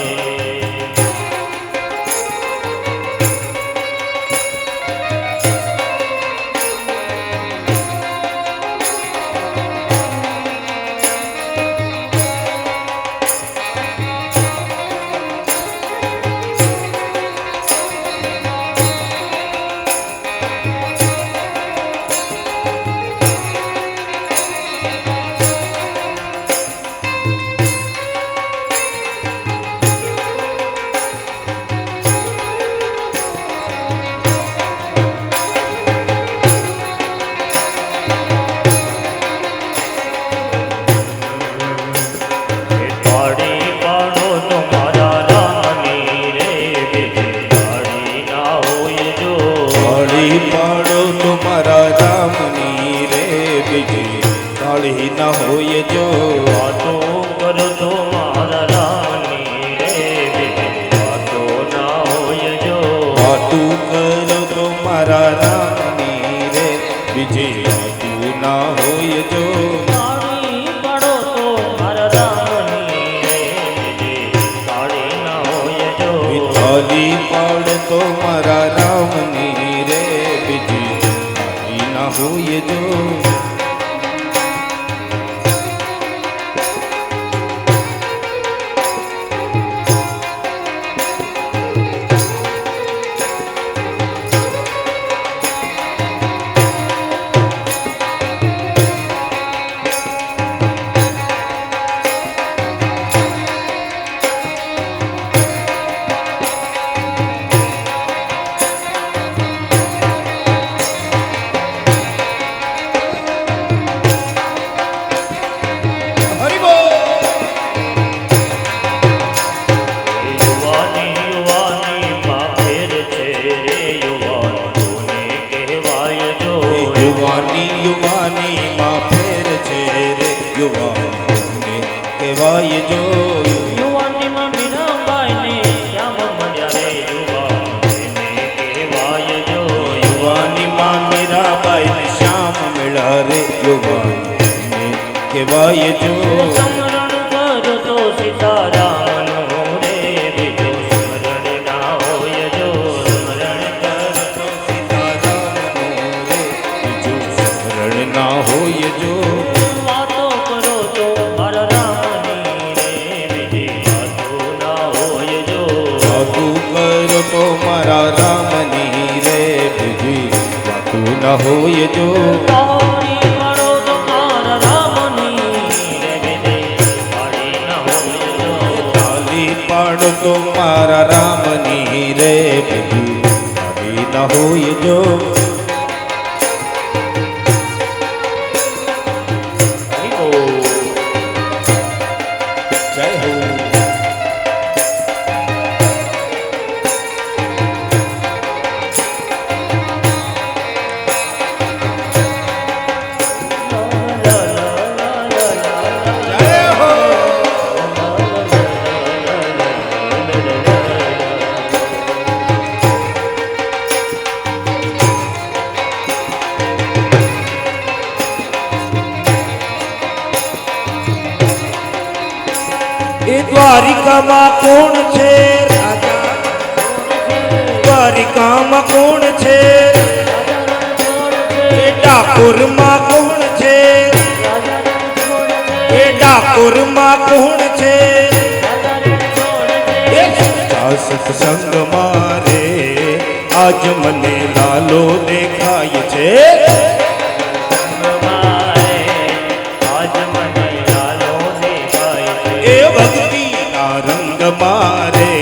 B: વાતું કરો તો મારા રામની રે બીજી વાતું ના હોય જો
A: તાળી પાડો તો મારા રામની રે બીજી તાળી ના હોય જો
B: તાળી પાડ તો મારા રામની રે બીજી તાળી ના હોય જો
A: યુવાની યુવાની માં ફેર છે રે યુવાનોને કહેવાય જો
B: યુવાની યુવાની માં ફેર છે રે યુવાનોને કહેવાય જો
A: યુવાનીમાં મીરાબાઈને શ્યામ મળ્યા રે યુવાનોને કહેવાય જો
B: યુવાની માં મીરાબાઈ ને શ્યામ મેળા રે યુવાનોને કહેવાય જો
A: સ્મરણ કરો તો સીતારામનો રે બીજો સ્મરણ ના હોય જો સ્મરણ કરો તો
B: સીતારામનો રે બીજું સ્મરણ ના હોય જો
A: વાતો કરો તો મારા રામની રે બીજી વાતો ના હોય જો
B: વાતું કરો તો મારા રામની રે બીજી વાતું ના હોય જો
A: તાળી પાડો તો મારા રામની રે બીજી તાળી ના હોય જો
B: તાલી પાડ તો મારા રામની રે બીજી તાલી ના હોય જો
A: હરિ બોલ.
B: જય હો જય હો એ દ્વારિકામાં કોણ છે રાજા દ્વારિકામાં કોણ છે એ ડાકોરમાં કોણ છે એ ડાકોરમાં કોણ છે એ સચ્ચા સત્સંગ મારે આજ મને લાલો દેખાય છે
A: આજ મને લાલો દેખાય છે
B: એ ભક્તિના રંગ મારે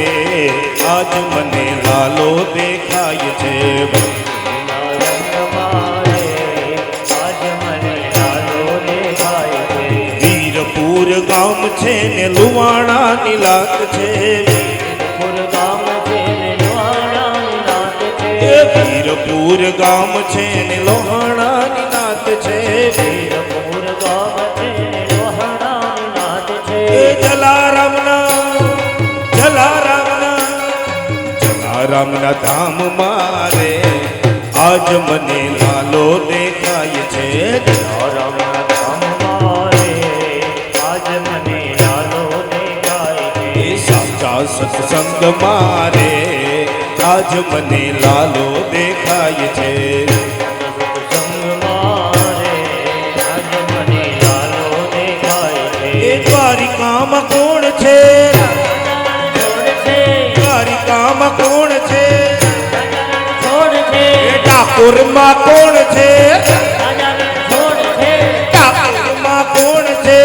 B: આજ મને લાલો દેખાય છે વીરપુર ગામ છે ને લુવાણાની લાત છે એ વીરપુર ગામ છે ને લોહાણાની નાત છે એ જલારામના ધામ મારે આજ મને લાલો દેખાય છે એ સાચા સત્સંગ મારે આજ મને લાલો દેખાય છે એ દ્વારિકામાં કોણ છે દ્વારિકામાં કોણ છે એ ડાકોરમાં કોણ છે ડાકોરમાં કોણ છે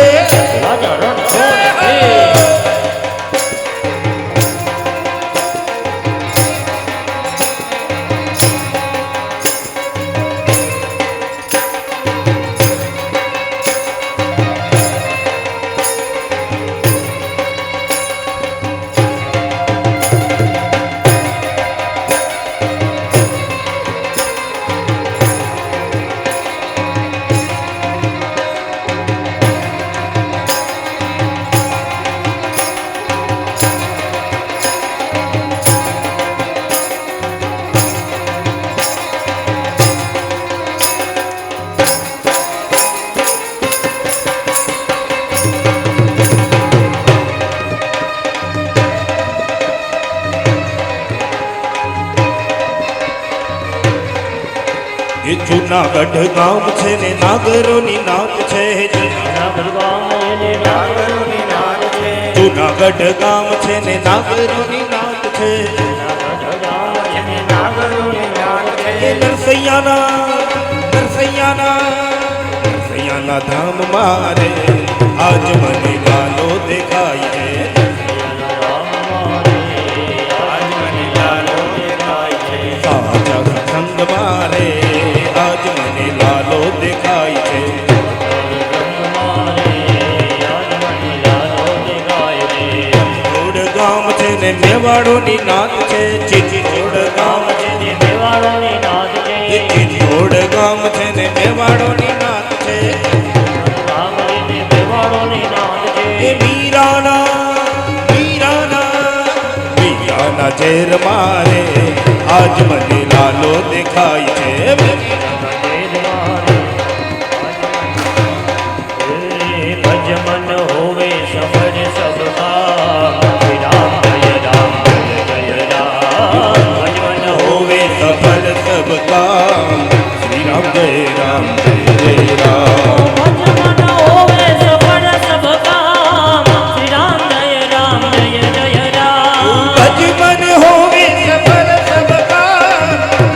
B: એ જૂનાગઢ ગામ છે ને નાગરોની નાત છે.
A: નાગર ગામ એને નાગરોની નાદ છે.
B: જૂનાગઢ ગામ છે ને નાગરોની નાત છે.
A: નાગર ગામ એને નાગરોની નાદ છે.
B: એ નરસૈયાના ધામ મારે આજ મને લાલો દેખાય છે.
A: આજ મને લાલો દેખાય છે.
B: સાચા સંગ મારે આજ મને લાલો દેખાય છે. ચિત્તોડ ગામ છે ને મેવાડોની નાત છે. ચિત્તોડ ગામ છે ને
A: મેવાડોની નાદ છે.
B: ચિત્તોડ ગામ છે ને મેવાડોની નાત છે.
A: ગામ એને મેવાડોની નાદ છે.
B: એ મીરાના ઝેર મારે આજ મને લાલો દેખાય છે.
A: ભજમન હોવે સબર સબકા રામ જય રામ જય જય રામ. ભજમન
B: હોવે સફળ સબ કામ શ્રી રામ જય રામ જય જય રામ.
A: ભજમન હોવે સબર સબકા શ્રી રામ જય રામ જય જય રામ.
B: ભજમન હોવે સફળ સબ કામ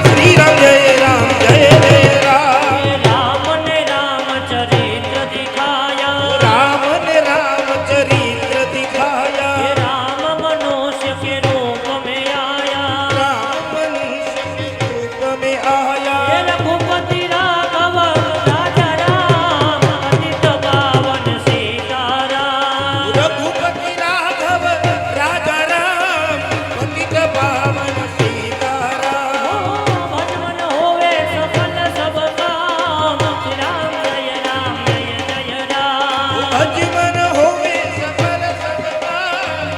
B: શ્રી રામ જય રામ જય જય રામ.
A: રામ ને રામચરિત્ર દિખાયા.
B: રામ ને રામચરિત્ર દિખાયા.
A: राम मनुष्य के रूप में आया.
B: राम मनुष्य के रूप में आया.
A: ये रघुपति राघव राजा राम पतित पावन सीताराम.
B: रघुपति राघव राजा राम पतित पावन सीताराम.
A: भजमन होवे सफल सब काम श्री राम जय राम जय जय राम.
B: भजमन होवे सफल सब काम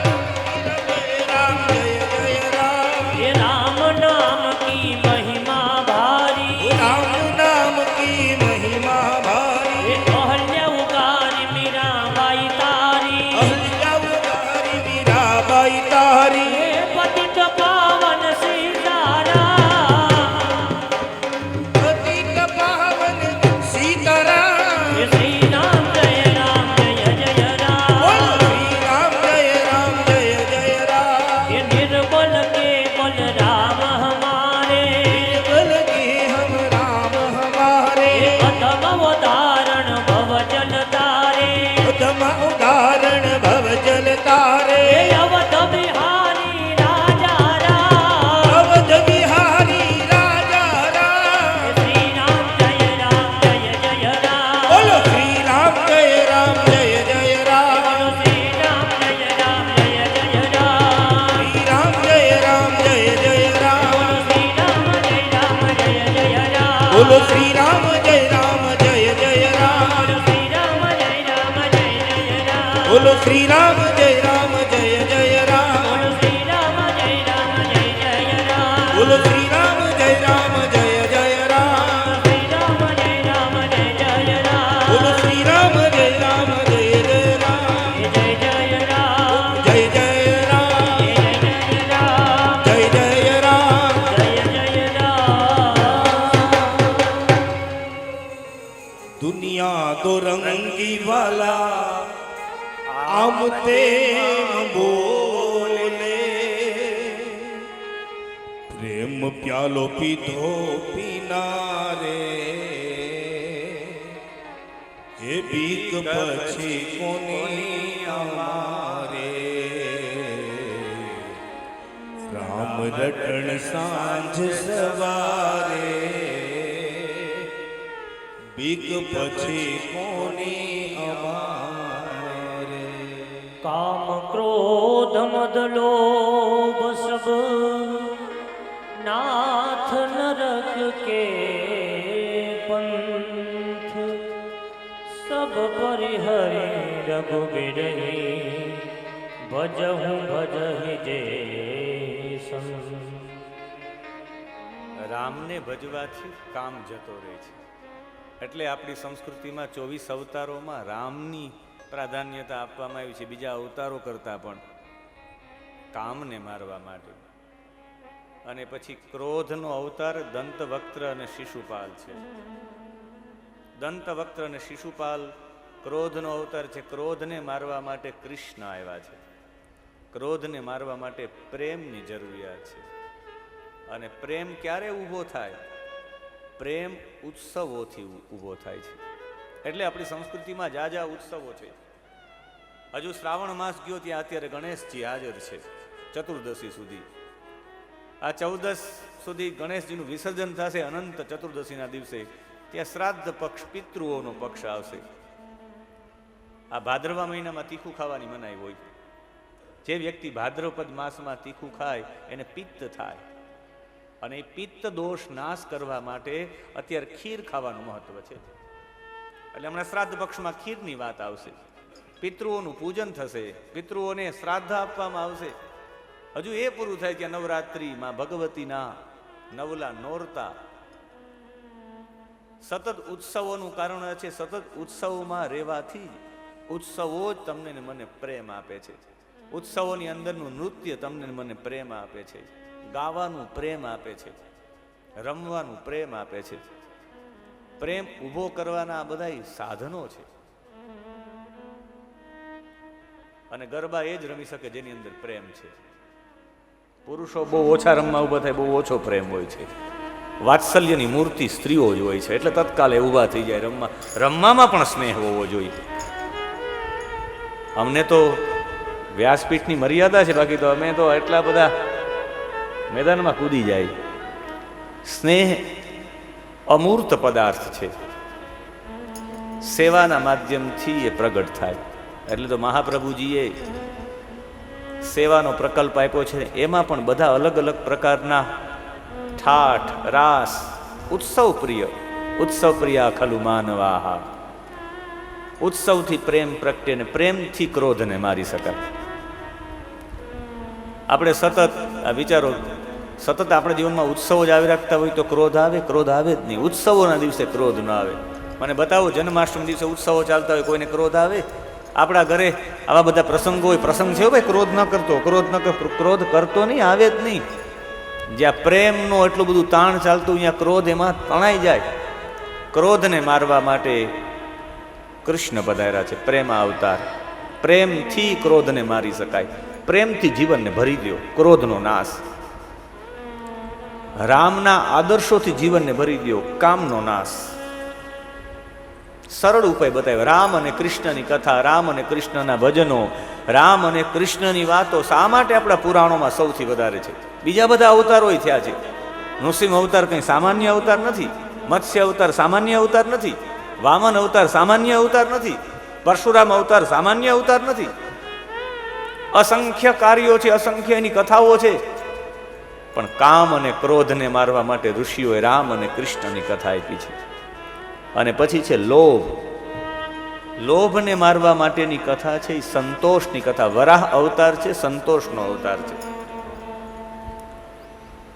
B: राम जय जय राम.
A: ये राम नाम की महिमा भारी.
B: राम नाम की महिमा भारी.
A: ये अहल्या उगारी मीराबाई तारी.
B: अहल्यावतारी मीराबाई तारी.
A: ये पतित पावन सीताराम.
B: पतित पावन सीताराम.
A: ये श्री राम जय जय राम.
B: बोलो श्री राम जय जय राम.
A: ये निर्बल के बल राम हमारे.
B: बल के हम राम हमारे.
A: ये अधम अवतारण भव जल तारे.
B: उत्तम उदाहरण भव जल तारे.
A: ये अवध बिहारी राजा राम.
B: अवध बिहारी राजा राम.
A: ये श्री राम जय जय राम.
B: बोलो श्री राम जय जय राम.
A: बोलो श्री राम जय जय राम.
B: श्री राम जय जय राम.
A: बोलो श्री राम जय जय राम.
B: बोलो श्री राम जय जय राम.
A: बोलो श्री राम जय जय राम.
B: बोलो श्री राम जय जय राम.
A: बोलो श्री राम जय राम जय जय राम.
B: बोलो श्री राम जय राम जय जय राम.
A: जय जय राम.
B: जय जय राम.
A: जय जय राम.
B: दुनिया दो रंगी वाला आम तेम बोले. प्रेम प्यालो पीधो पीना रे. એ બીક પછી કોની અમારે. રામ રટણ સાંજ સવારે. બીક પછી કોની અમારે.
A: काम क्रोध मद लोभ सब नाथ नरक के पंथ. सब परिहरि रघुबीर भजहु भजहि जे संग.
C: રામને ભજવાથી કામ જતો રહે છે. એટલે આપણી સંસ્કૃતિમાં 24 અવતારોમાં રામની પ્રાધાન્યતા આપવામાં આવી છે, બીજા અવતારો કરતાં પણ કામને મારવા માટે. અને પછી ક્રોધનો અવતાર દંતવક્ત્ર અને શિશુપાલ છે. દંતવક્ત્ર અને શિશુપાલ ક્રોધનો અવતાર છે. ક્રોધને મારવા માટે કૃષ્ણ આવ્યા છે. ક્રોધને મારવા માટે પ્રેમની જરૂરિયાત છે. અને પ્રેમ ક્યારે ઊભો થાય? પ્રેમ ઉત્સવોથી ઊભો થાય છે. એટલે આપણી સંસ્કૃતિમાં જાજા ઉત્સવો છે. હજુ શ્રાવણ માસ ગયો ત્યાં અત્યારે ગણેશજી હાજર છે ચતુર્દશી સુધી. આ 14 સુધી ગણેશજીનું વિસર્જન થશે. અનંત ચતુર્દશીના દિવસે ત્યાં શ્રાદ્ધ પક્ષ, પિતૃઓનો પક્ષ આવશે. આ ભાદરવા મહિનામાં તીખું ખાવાની મનાઈ હોય. જે વ્યક્તિ ભાદ્રપદ માસમાં તીખું ખાય એને પિત્ત થાય. અને એ પિત્ત દોષ નાશ કરવા માટે અત્યારે ખીર ખાવાનું મહત્વ છે. એટલે હમણાં શ્રાદ્ધ પક્ષમાં ખીરની વાત આવશે. પિતૃઓનું પૂજન થશે, પિતૃઓને શ્રાદ્ધ આપવામાં આવશે. હજુ એ પૂરું થાય કે નવરાત્રિમાં ભગવતીના નવલા નોરતા. સતત ઉત્સવોનું કારણ છે. સતત ઉત્સવમાં રહેવાથી ઉત્સવો જ તમને ને મને પ્રેમ આપે છે. ઉત્સવોની અંદરનું નૃત્ય તમને ને મને પ્રેમ આપે છે. ગાવાનું પ્રેમ આપે છે. રમવાનું પ્રેમ આપે છે. પ્રેમ ઊભો કરવાના આ બધા સાધનો છે. અને ગરબા એ જ રમી શકે જેની અંદર પ્રેમ છે. પુરુષો બહુ ઓછા રમવા ઊભા થાય, બહુ ઓછો પ્રેમ હોય છે. વાત્સલ્યની મૂર્તિ સ્ત્રીઓ જ હોય છે. એટલે તત્કાલે ઊભા થઈ જાય રમવા. રમવામાં પણ સ્નેહ હોવો જોઈએ. અમને તો વ્યાસપીઠની મર્યાદા છે, બાકી તો અમે તો એટલા બધા મેદાનમાં કૂદી જાય. સ્નેહ અમૂર્ત પદાર્થ છે. સેવાના માધ્યમથી એ પ્રગટ થાય. એટલે તો મહાપ્રભુજીએ સેવાનો પ્રકલ્પ આપ્યો છે. એમાં પણ બધા અલગ અલગ પ્રકારના ઠાઠ, રાસ, ઉત્સવ પ્રિય ખલુ માનવાહા. ઉત્સવથી પ્રેમ પ્રગટે ને પ્રેમથી ક્રોધને મારી શકાય. આપણે સતત આ વિચારો, સતત આપણા જીવનમાં ઉત્સવો જ આવી રાખતા હોય તો ક્રોધ આવે? ક્રોધ આવે જ નહીં. ઉત્સવોના દિવસે ક્રોધ ન આવે. મને બતાવો, જન્માષ્ટમી દિવસે ઉત્સવો ચાલતા હોય, કોઈને ક્રોધ આવે? આપણા ઘરે આવા બધા પ્રસંગો હોય, પ્રસંગ છે ભાઈ, ક્રોધ ન કરતો, ક્રોધ ન કરતો. ક્રોધ કરતો નહીં, આવે જ નહીં. જ્યાં પ્રેમનો એટલું બધું તાણ ચાલતું, અહીંયા ક્રોધ એમાં તણાઈ જાય. ક્રોધને મારવા માટે કૃષ્ણ પધાર્યા છે, પ્રેમ અવતાર. પ્રેમથી ક્રોધને મારી શકાય. પ્રેમથી જીવનને ભરી દો, ક્રોધનો નાશ. રામના આદર્શોથી જીવનને ભરી દો, કામનો નાશ. સરળ ઉપાય બતાવ્યો. રામ અને કૃષ્ણની કથા, રામ અને કૃષ્ણના ભજનો, રામ અને કૃષ્ણની વાતો શા માટે આપણા પુરાણોમાં સૌથી વધારે છે? બીજા બધા અવતારો થયા છે. નૃસિંહ અવતાર કંઈ સામાન્ય અવતાર નથી. મત્સ્ય અવતાર સામાન્ય અવતાર નથી. વામન અવતાર સામાન્ય અવતાર નથી. પરશુરામ અવતાર સામાન્ય અવતાર નથી. અસંખ્ય કાર્યો છે, અસંખ્ય એની કથાઓ છે. પણ કામ અને ક્રોધને મારવા માટે ઋષિઓએ રામ અને કૃષ્ણની કથા આપી છે. અને પછી છે લોભ. લોભને મારવા માટેની કથા છે એ સંતોષની કથા. વરાહ અવતાર છે, સંતોષનો અવતાર છે.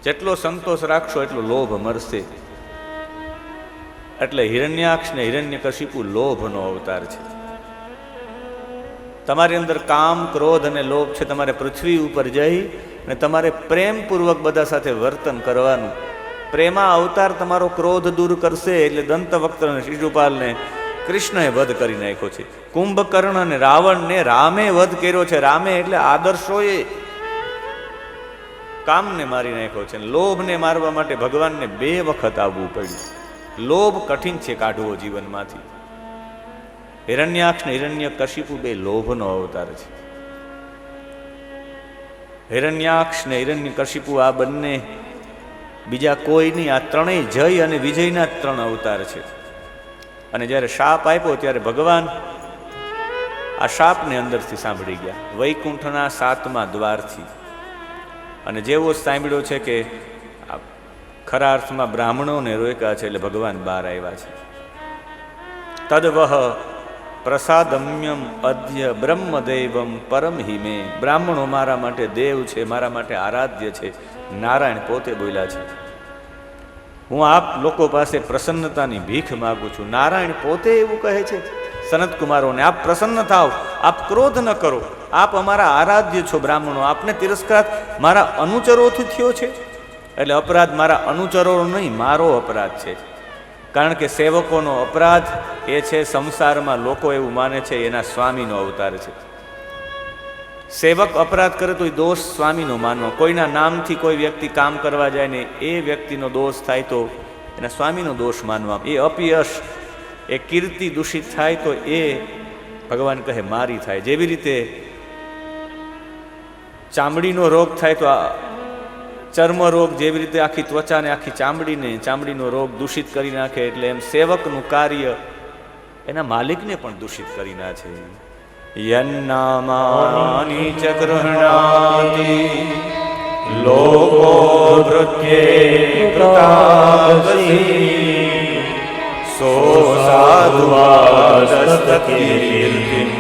C: જેટલો સંતોષ રાખશો એટલો લોભ મરશે. એટલે હિરણ્યાક્ષ ને હિરણ્યકશિપુ લોભનો અવતાર છે. તમારી અંદર કામ, ક્રોધ અને લોભ છે. તમારે પૃથ્વી ઉપર જઈ અને તમારે પ્રેમપૂર્વક બધા સાથે વર્તન કરવાનું. પ્રેમા અવતાર તમારો ક્રોધ દૂર કરશે. એટલે દંતવક્ત્ર અને શિશુપાલને કૃષ્ણએ વધ કરી નાખ્યો છે. કુંભકર્ણ અને રાવણને રામે વધ કર્યો છે. રામે એટલે આદર્શોએ કામને મારી નાખ્યો છે. લોભને મારવા માટે ભગવાનને 2 વખત આવવું પડ્યું. લોભ કઠિન છે કાઢવો જીવનમાંથી. હિરણ્યાક્ષ ને હિરણ્યકશિપુ 2 લોભનો અવતાર છે. હિરણ્યાક્ષ ને હિરણ્યકશિપુ આ બંને, બીજા કોઈ નહીં. આ ત્રણેય જય અને વિજયના 3 અવતાર છે. અને જ્યારે શાપ આપ્યો ત્યારે ભગવાન આ શાપને અંદરથી સાંભળી ગયા, વૈકુંઠના 7મા દ્વારથી. અને જેવો સાંભળ્યો છે કે ખરા અર્થમાં બ્રાહ્મણોને રોક્યા છે, એટલે ભગવાન બહાર આવ્યા છે. તદવહ પ્રસાદમ્યમ અધ્ય બ્રહ્મદેવમ પરમ હિમે. બ્રાહ્મણો મારા માટે દેવ છે, મારા માટે આરાધ્ય છે. નારાયણ પોતે બોલ્યા છે, હું આપ લોકો પાસે પ્રસન્નતાની ભીખ માગું છું. નારાયણ પોતે એવું કહે છે સનત કુમારોને, આપ પ્રસન્ન થાવ, આપ ક્રોધ ન કરો, આપ અમારા આરાધ્ય છો બ્રાહ્મણો. આપને તિરસ્કાર મારા અનુચરોથી થયો છે. એટલે અપરાધ મારા અનુચરોનો નહીં, મારો અપરાધ છે. કારણ કે સેવકોનો અપરાધ એ છે સંસારમાં લોકો એવું માને છે એના સ્વામીનો અવતાર છે. સેવક અપરાધ કરે તો એ દોષ સ્વામીનો માનવો. કોઈના નામથી કોઈ વ્યક્તિ કામ કરવા જાય ને એ વ્યક્તિનો દોષ થાય તો એના સ્વામીનો દોષ માનવા. એ અપયશ, એ કીર્તિ દૂષિત થાય તો એ ભગવાન કહે મારી થાય. જેવી રીતે ચામડીનો રોગ થાય તો આ ચર્મ રોગ જેવી રીતે આખી ત્વચાને આખી ચામડીનો રોગ દૂષિત કરી નાખે, એટલે એમ સેવકનું કાર્ય એના માલિકને પણ દૂષિત કરી નાખે. યન્નામાની ચ ગૃહણાતિ લોકો વૃત્યે કૃતાવસી સો સાધુવાદસ્તકીર્તિમ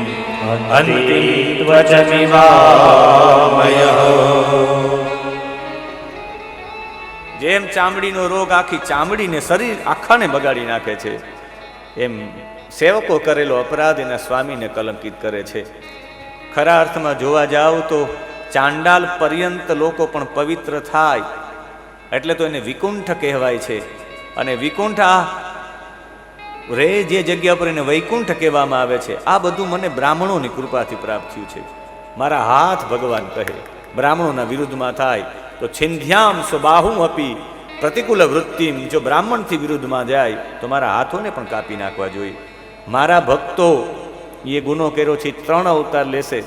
C: અંતિમ ત્વચમિવામય. જેમ ચામડીનો રોગ આખી ચામડીને શરીર આખાને બગાડી નાખે છે, એમ સેવકો કરેલો અપરાધ એના સ્વામીને કલંકિત કરે છે. ખરા અર્થમાં જોવા જાવ તો ચાંડાલ પર્યંત લોકો પણ પવિત્ર થાય એટલે તો એને વિકુંઠ કહેવાય છે. અને વિકુંઠ આ રે જે જગ્યા પર એને વૈકુંઠ કહેવામાં આવે છે, આ બધું મને બ્રાહ્મણોની કૃપાથી પ્રાપ્ત થયું છે. મારા હાથ ભગવાન કહે બ્રાહ્મણોના વિરુદ્ધમાં થાય તો છિંધ્યામ સ્વબાહું અપી પ્રતિકૂળ વૃત્તિમ, જો બ્રાહ્મણથી વિરુદ્ધમાં જાય તો મારા હાથોને પણ કાપી નાખવા જોઈએ. મારા ભક્તો એ ગુનો કર્યો છે, 3 અવતાર લેશે,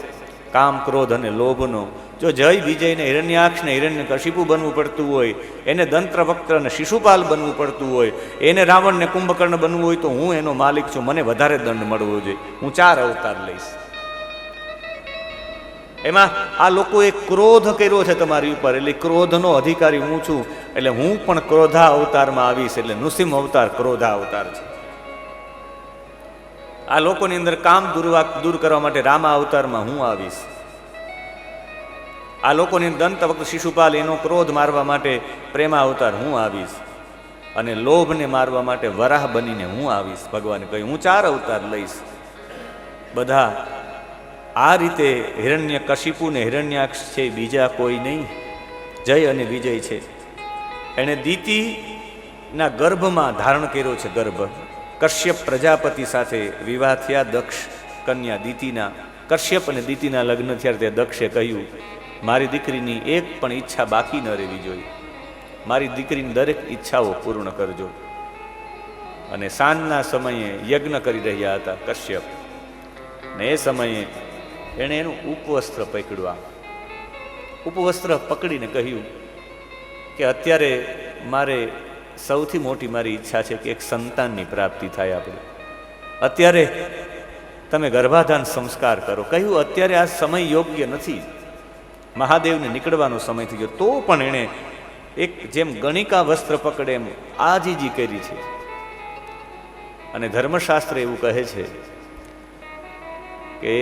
C: કામ, ક્રોધ અને લોભનો. જો જય વિજયને હિરણ્યાક્ષને હિરણ્યકશિપુ બનવું પડતું હોય, એને દંત્રવક્ત્ર અને શિશુપાલ બનવું પડતું હોય, એને રાવણને કુંભકર્ણ બનવું હોય તો હું એનો માલિક છું, મને વધારે દંડ મળવો જોઈએ, હું 4 અવતાર લઈશ. એમાં આ લોકોએ ક્રોધ કર્યો છે તમારી ઉપર, એટલે ક્રોધનો અધિકારી હું છું, એટલે હું પણ ક્રોધા અવતારમાં આવીશ. એટલે નૃસિંહ અવતાર ક્રોધા અવતાર છે. આ લોકોની અંદર કામ દૂર કરવા માટે રામા અવતારમાં હું આવીશ. આ લોકોની દંતવક્ર શિશુપાલ એનો ક્રોધ મારવા માટે પ્રેમા અવતાર હું આવીશ. અને લોભને મારવા માટે વરાહ બનીને હું આવીશ. ભગવાને કહ્યું હું 4 અવતાર લઈશ. બધા આ રીતે હિરણ્યકશિપુ ને હિરણ્યાક્ષ છે, બીજા કોઈ નહીં, જય અને વિજય છે. એણે દિતિના ગર્ભમાં ધારણ કર્યો છે. ગર્ભ કશ્યપ પ્રજાપતિ સાથે વિવાહ થયા. દક્ષ કન્યા દિતિના, કશ્યપ અને દિતિના લગ્ન થયા. ત્યાં દક્ષે કહ્યું મારી દીકરીની એક પણ ઈચ્છા બાકી ન રહેવી જોઈએ, મારી દીકરીની દરેક ઈચ્છાઓ પૂર્ણ કરજો. અને સાંજના સમયે યજ્ઞ કરી રહ્યા હતા કશ્યપ, ને એ સમયે એણે એનું ઉપવસ્ત્ર પકડ્યું. ઉપવસ્ત્ર પકડીને કહ્યું કે અત્યારે મારે સૌથી મોટી મારી ઈચ્છા છે કે એક સંતાનની પ્રાપ્તિ થાય. આપણે અત્યારે તમે ગર્ભાધાન સંસ્કાર કરો. કહ્યું અત્યારે આ સમય યોગ્ય નથી, મહાદેવને નીકળવાનો સમય થઈ ગયો. તો પણ એણે એક જેમ ગણિકા વસ્ત્ર પકડે એમ આજીજી કરી છે. અને ધર્મશાસ્ત્ર એવું કહે છે કે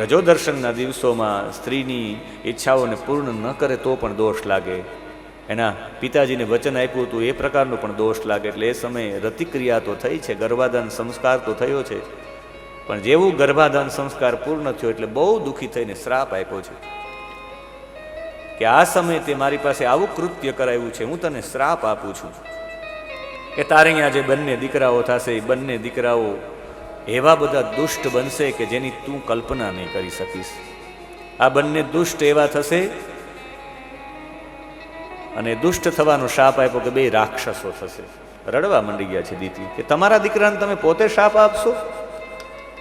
C: રજોદર્શનના દિવસોમાં સ્ત્રીની ઈચ્છાઓને પૂર્ણ ન કરે તો પણ દોષ લાગે. એના પિતાજીને વચન આપ્યું હતું એ પ્રકારનો પણ દોષ લાગે. એટલે એ સમયે રતિક્રિયા તો થઈ છે, ગર્ભાધાન સંસ્કાર તો થયો છે, પણ જેવું ગર્ભાધાન સંસ્કાર પૂર્ણ થયો એટલે બહુ દુઃખી થઈને શ્રાપ આપ્યો છે કે આ સમયે તે મારી પાસે આવું કૃત્ય કરાવ્યું છે, હું તને શ્રાપ આપું છું કે તારે અહીંયા જે બંને દીકરાઓ થશે એ બંને દીકરાઓ એવા બધા દુષ્ટ બનશે કે જેની તું કલ્પના નહીં કરી શકીશ. આ બંને દુષ્ટ એવા થશે. અને દુષ્ટ થવાનો શાપ આપ્યો કે 2 રાક્ષસો થશે. રડવા માંડી ગયા છે દીતિ કે તમારા દીકરાને તમે પોતે શાપ આપશો?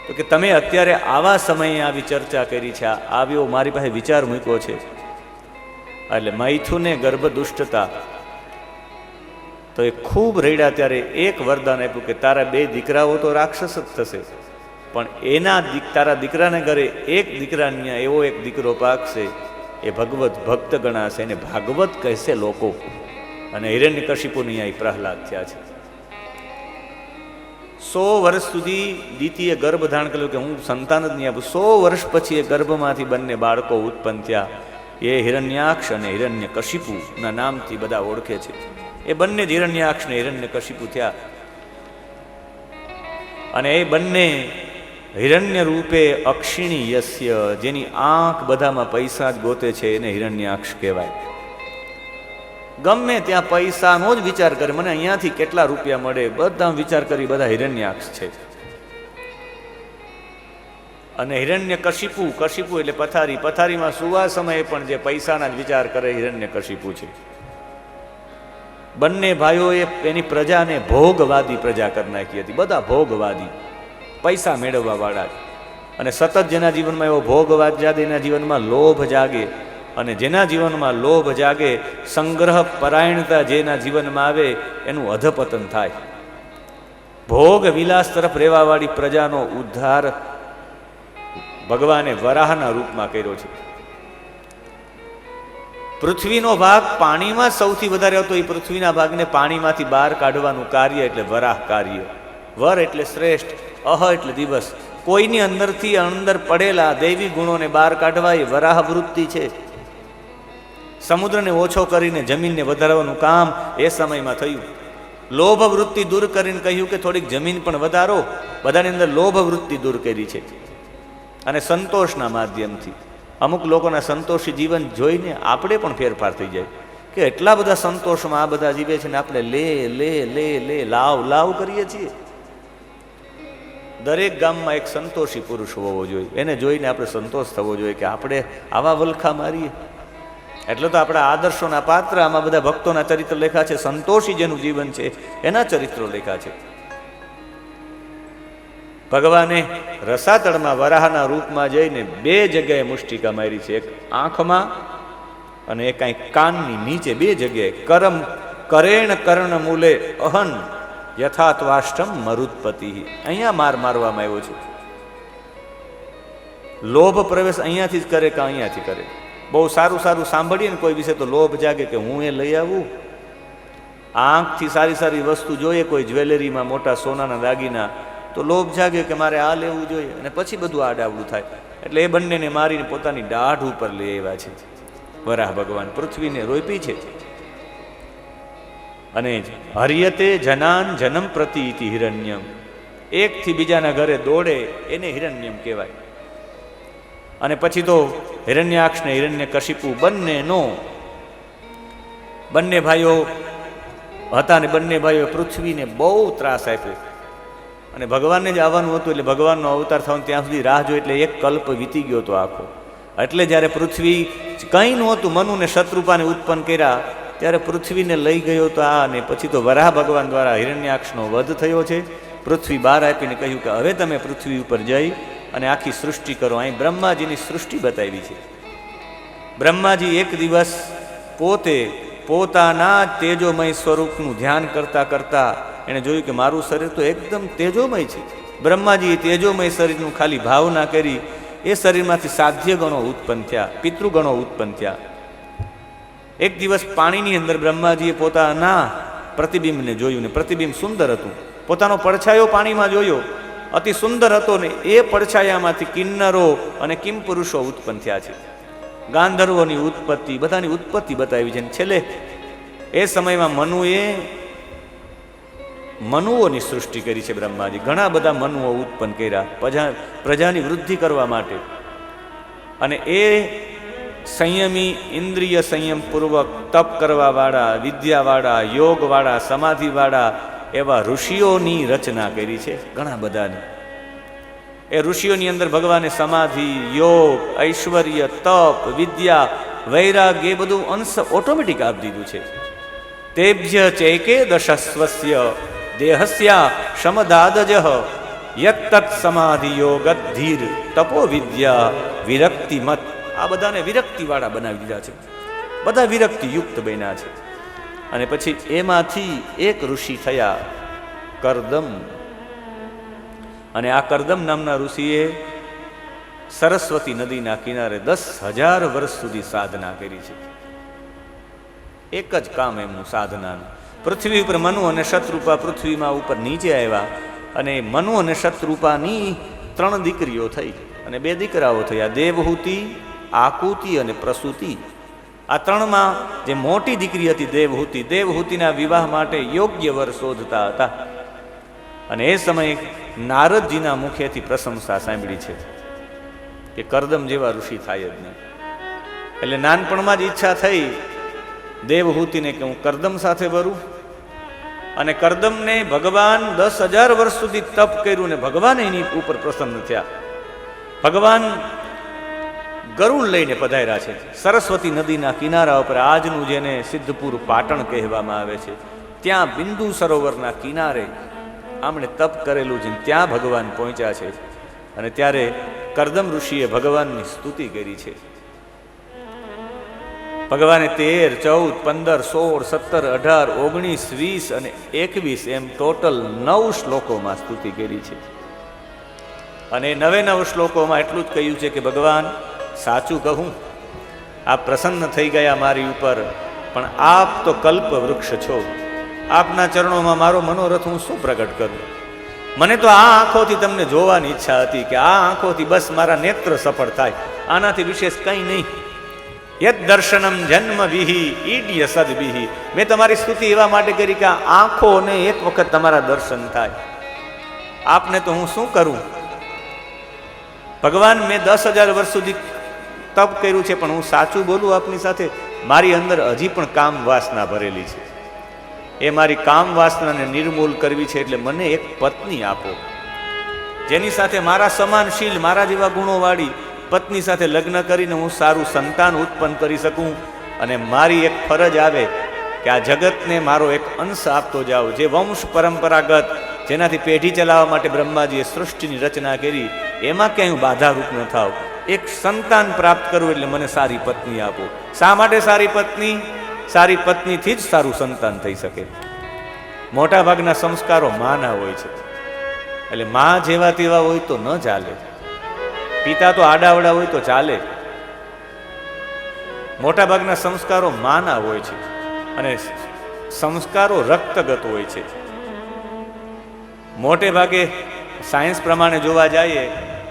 C: તો કે તમે અત્યારે આવા સમયે આવી ચર્ચા કરી છે, આવ્યો મારી પાસે વિચાર મૂક્યો છે. એટલે મૈથુને ગર્ભ દુષ્ટતા તો એ ખૂબ રડ્યા. ત્યારે એક વરદાન આપ્યું કે તારા 2 દીકરાઓ તો રાક્ષસ જ થશે, પણ તારા દીકરાને ઘરે એક દીકરાની એવો એક દીકરો પાકશે, એ ભગવત ભક્ત ગણાશે, એને ભાગવત કહેશે લોકો. અને હિરણ્યકશિપુની અહીં પ્રહલાદ થયા છે. 100 વર્ષ સુધી દીતીએ ગર્ભ ધારણ કર્યું કે હું સંતાન જ નહીં આપું. 100 વર્ષ પછી એ ગર્ભમાંથી બંને બાળકો ઉત્પન્ન થયા. એ હિરણ્યાક્ષ અને હિરણ્યકશિપુના નામથી બધા ઓળખે છે. એ બંને જ હિરણ્યાક્ષ ને હિરણ્યકશિપુ થયા. અને એ બંને હિરણ્ય રૂપે અક્ષિણી યસ્ય, જેની આંખ બધામાં પૈસા જ ગોતે છે, એને હિરણ્યાક્ષ કહેવાય. ગમે ત્યાં પૈસાનો જ વિચાર કરે, મને અહીંયાથી કેટલા રૂપિયા મળે, બધા વિચાર કરી બધા હિરણ્યાક્ષ છે. અને હિરણ્ય કશિપુ, કશિપુ એટલે પથારી, પથારીમાં સુવા સમયે પણ જે પૈસાના જ વિચાર કરે હિરણ્ય કશિપુ છે. બંને ભાઈઓએ એની પ્રજાને ભોગવાદી પ્રજા કરી નાખી હતી, બધા ભોગવાદી, પૈસા મેળવવા વાળા. અને સતત જેના જીવનમાં એવો ભોગવાદ જાગે, એના જીવનમાં લોભ જાગે, અને જેના જીવનમાં લોભ જાગે, સંગ્રહ પરાયણતા જેના જીવનમાં આવે, એનું અધપતન થાય. ભોગ વિલાસ તરફ રહેવાવાળી પ્રજાનો ઉદ્ધાર ભગવાને વરાહના રૂપમાં કર્યો છે. પૃથ્વીનો ભાગ પાણીમાં સૌથી વધારે હતો, એ પૃથ્વીના ભાગને પાણીમાંથી બહાર કાઢવાનું કાર્ય એટલે વરાહ કાર્ય. વર એટલે શ્રેષ્ઠ, અહ એટલે દિવસ. કોઈની અંદરથી અંદર પડેલા દૈવી ગુણોને બહાર કાઢવા એ વરાહ વૃત્તિ છે. સમુદ્રને ઓછો કરીને જમીનને વધારવાનું કામ એ સમયમાં થયું. લોભ વૃત્તિ દૂર કરીને કહ્યું કે થોડીક જમીન પણ વધારો, બધાની અંદર લોભ વૃત્તિ દૂર કરી છે. અને સંતોષના માધ્યમથી અમુક લોકોના સંતોષી જીવન જોઈને આપણે પણ ફેરફાર થઈ જાય કે એટલા બધા સંતોષમાં આ બધા જીવે છે ને આપણે લે લે લે લે લાવ લાવ કરીએ છીએ. દરેક ગામમાં એક સંતોષી પુરુષ હોવો જોઈએ, એને જોઈને આપણે સંતોષ થવો જોઈએ કે આપણે આવા વલખા મારીએ. એટલે તો આપણા આદર્શોના પાત્ર આમાં બધા ભક્તોના ચરિત્ર લેખા છે. સંતોષી જેનું જીવન છે એના ચરિત્રો લેખા છે. ભગવાને રસાતળમાં વરાહના રૂપમાં જઈને બે જગ્યાએ મુષ્ટિકા મારી છે, એક આંખમાં અને એક કાંઈ કાનની નીચે, બે જગ્યાએ. કરમ કરેણ કર્ણ મૂલે અહન યથાત્વાષ્ટમ મરુત્પતિ. અહીંયા માર મારવામાં આવ્યો છે. લોભ પ્રવેશ અહીંયાથી જ કરે કે અહીંયાથી કરે. બહુ સારું સારું સાંભળીએ ને કોઈ વિશે તો લોભ જાગે કે હું એ લઈ આવું. આંખથી સારી સારી વસ્તુ જોઈએ, કોઈ જ્વેલરીમાં મોટા સોનાના દાગીના, તો લોભ જાગે કે મારે આ લેવું જોઈએ, અને પછી બધું આડાવડું થાય. એટલે એ બંનેને મારીને પોતાની દાઢ ઉપર લઈ આવ્યા છે વરાહ ભગવાન. પૃથ્વીને રોપી છે. અને હરિયતે જનાન જન્મ પ્રતિ ઇતિ હિરણ્યમ. એકથી બીજાના ઘરે દોડે એને હિરણ્યમ કહેવાય. અને પછી તો હિરણ્યાક્ષ ને હિરણ્ય કશિપુ બંને ભાઈઓ હતા, ને બંને ભાઈઓ પૃથ્વીને બહુ ત્રાસ આપ્યો. અને ભગવાનને જ આવવાનું હતું, એટલે ભગવાનનો અવતાર થવાનું ત્યાં સુધી રાહ જોઈ, એટલે એક કલ્પ વીતી ગયો હતો આખો. એટલે જ્યારે પૃથ્વી કંઈ નહોતું, મનુને શત્રુપાને ઉત્પન્ન કર્યા, ત્યારે પૃથ્વીને લઈ ગયો તો આ. અને પછી તો વરાહ ભગવાન દ્વારા હિરણ્યાક્ષનો વધ થયો છે. પૃથ્વી બહાર આપીને કહ્યું કે હવે તમે પૃથ્વી ઉપર જઈ અને આખી સૃષ્ટિ કરો. અહીં બ્રહ્માજીની સૃષ્ટિ બતાવી છે. બ્રહ્માજી એક દિવસ પોતે પોતાના તેજોમય સ્વરૂપનું ધ્યાન કરતા કરતા એણે જોયું કે મારું શરીર તો એકદમ તેજોમય છે. બ્રહ્માજીએ તેજોમય શરીરનું ખાલી ભાવના કરી, એ શરીરમાંથી સાધ્ય ગણો ઉત્પન્ન થયા, પિતૃગણો ઉત્પન્ન થયા. એક દિવસ પાણીની અંદર બ્રહ્માજીએ પોતાના પ્રતિબિંબને જોયું, ને પ્રતિબિંબ સુંદર હતું. પોતાનો પડછાયો પાણીમાં જોયો, અતિ સુંદર હતો, ને એ પડછાયામાંથી કિન્નરો અને કિમપુરુષો ઉત્પન્ન થયા છે. ગાંધર્વોની ઉત્પત્તિ, બધાની ઉત્પત્તિ બતાવી છે. છેલ્લે એ સમયમાં મનુઓની સૃષ્ટિ કરી છે બ્રહ્માજી. ઘણા બધા મનુઓ ઉત્પન્ન કર્યા પ્રજાની વૃદ્ધિ કરવા માટે. અને એ સંયમી, ઇન્દ્રિય સંયમપૂર્વક તપ કરવાવાળા, વિદ્યાવાળા, યોગવાળા, સમાધિવાળા એવા ઋષિઓની રચના કરી છે ઘણા બધાની. એ ઋષિઓની અંદર ભગવાને સમાધિ, યોગ, ઐશ્વર્ય, તપ, વિદ્યા, વૈરાગ્ય એ બધું અંશ ઓટોમેટિક આપી દીધું છે. તેભ્ય ચૈકે દશસ્વસ્ય દેહસ્યા શમદાદજ યત્તત સમાધિ યોગત ધીર તપો વિદ્યા વિરક્તિમત. આ બધાને વિરક્તિવાળા બનાવી દીધા છે. બધા વિરક્તિ યુક્ત બન્યા છે. અને પછી એમાંથી એક ઋષિ થયા કરદમ. અને આ કરદમ નામના ઋષિએ સરસ્વતી નદીના કિનારે 10,000 વર્ષ સુધી સાધના કરી છે. એક જ કામ એમનું સાધનાનું. પૃથ્વી ઉપર મનુ અને શતરૂપા પૃથ્વીમાં ઉપર નીચે આવ્યા, અને મનુ અને શતરૂપાની 3 દીકરીઓ થઈ અને 2 દીકરાઓ થયા, દેવહૂતિ, આકુતિ અને પ્રસૂતિ. આ 3માં જે મોટી દીકરી હતી દેવહૂતિ, દેવહૂતિના વિવાહ માટે યોગ્ય વર શોધતા હતા. અને એ સમયે નારદજીના મુખેથી પ્રશંસા સાંભળી છે કે કરદમ જેવા ઋષિ થાય જ નહીં. એટલે નાનપણમાં જ ઈચ્છા થઈ દેવહૂતિને કે હું કરદમ સાથે વરું, અને કરદમને ભગવાન 10,000 વર્ષ સુધી તપ કર્યું ને ભગવાન એની ઉપર પ્રસન્ન થયા. ભગવાન ગરુડ લઈને પધાર્યા છે સરસ્વતી નદીના કિનારા ઉપર, આજનું જેને સિદ્ધપુર પાટણ કહેવામાં આવે છે, ત્યાં બિંદુ સરોવરના કિનારે આમણે તપ કરેલું છે, ત્યાં ભગવાન પહોંચ્યા છે. અને ત્યારે કરદમ ઋષિએ ભગવાનની સ્તુતિ કરી છે. ભગવાને 13, 14, 15, 16, 17, 18, 19, 20 અને 21 એમ ટોટલ 9 શ્લોકોમાં સ્તુતિ કરી છે. અને 9 શ્લોકોમાં એટલું જ કહ્યું છે કે ભગવાન સાચું કહું, આપ પ્રસન્ન થઈ ગયા મારી ઉપર, પણ આપ તો કલ્પ વૃક્ષ છો. આપના ચરણોમાં મારો મનોરથ હું શું પ્રગટ કરું? મને તો આ આંખોથી તમને જોવાની ઈચ્છા હતી કે આ આંખોથી બસ મારા નેત્ર સફળ થાય, આનાથી વિશેષ કંઈ નહીં. યદ દર્શનમ જન્મ વિહી ઈડ્ય સદવિહી. મેં તમારી સ્તુતિ એવા માટે કરી કે આ આંખોને એક વખત તમારા દર્શન થાય. આપને તો હું શું કરું? ભગવાન મેં 10,000 વર્ષ સુધી તપ કર્યું છે, પણ હું સાચું બોલું આપની સાથે, મારી અંદર હજી પણ કામ વાસના ભરેલી છે. એ મારી કામ વાસનાને નિર્મૂલ કરવી છે, એટલે મને એક પત્ની આપો, જેની સાથે મારા સમાનશીલ, મારા જેવા ગુણોવાળી પત્ની સાથે લગ્ન કરીને હું સારું સંતાન ઉત્પન્ન કરી શકું. અને મારી એક ફરજ આવે કે આ જગતને મારો એક અંશ આપતો જાઉં, જે વંશ પરંપરાગત, જેનાથી પેઢી ચલાવવા માટે બ્રહ્માજીએ સૃષ્ટિની રચના કરી, એમાં ક્યાંય હું બાધારૂપ ન થાવ. એક સંતાન પ્રાપ્ત કરવું એટલે મને સારી પત્ની આપો. શા માટે સારી પત્ની? સારી પત્નીથી જ સારું સંતાન થઈ શકે. મોટા ભાગના સંસ્કારો માના હોય છે, એટલે મા જેવા તેવા હોય તો ન ચાલે, પિતા તો આડાવડા હોય તો ચાલે. મોટા ભાગના સંસ્કારો માના હોય છે, અને સંસ્કારો રક્તગત હોય છે. મોટે ભાગે સાયન્સ પ્રમાણે જોવા જઈએ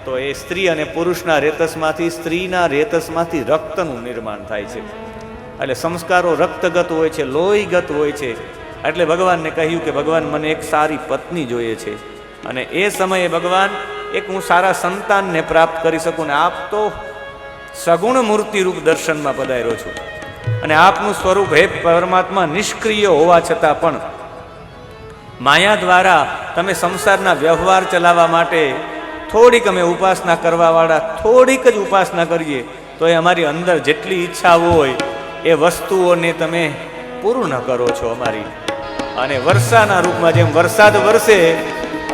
C: તો એ સ્ત્રી અને પુરુષના રેતસમાંથી, સ્ત્રીના રેતસમાંથી રક્તનું નિર્માણ થાય છે. એટલે સંસ્કારો રક્તગત હોય છે, લોહીગત હોય છે. એટલે ભગવાનને કહ્યું કે ભગવાન મને એક સારી પત્ની જોઈએ છે, અને એ સમયે ભગવાન એક હું સારા સંતાનને પ્રાપ્ત કરી શકું. ને આપ તો સગુણ મૂર્તિરૂપ દર્શનમાં પધાર્યો છો, અને આપનું સ્વરૂપ હે પરમાત્મા નિષ્ક્રિય હોવા છતાં પણ માયા દ્વારા તમે સંસારના વ્યવહાર ચલાવવા માટે થોડીક અમે ઉપાસના કરવાવાળા થોડીક જ ઉપાસના કરીએ તો એ અમારી અંદર જેટલી ઈચ્છા હોય એ વસ્તુઓને તમે પૂર્ણ કરો છો અમારી. અને વર્ષાના રૂપમાં જેમ વરસાદ વરસે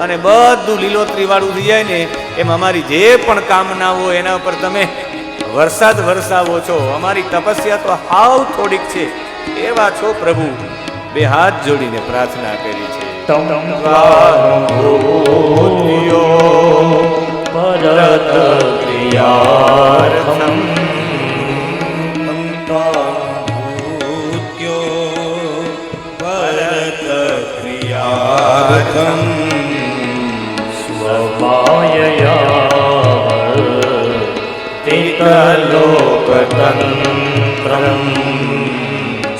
C: અને બધું લીલોતરીવાળું થઈ જાય ને, એમ અમારી જે પણ કામના હોય એના ઉપર તમે વરસાદ વરસાવો છો. અમારી તપસ્યા તો હાવ થોડીક છે, એવા છો પ્રભુ. બે હાથ જોડીને પ્રાર્થના કરી છે.
A: ભરત ક્રિયાર્થમ સ્વમાયયા તિતલોકતંત્રમ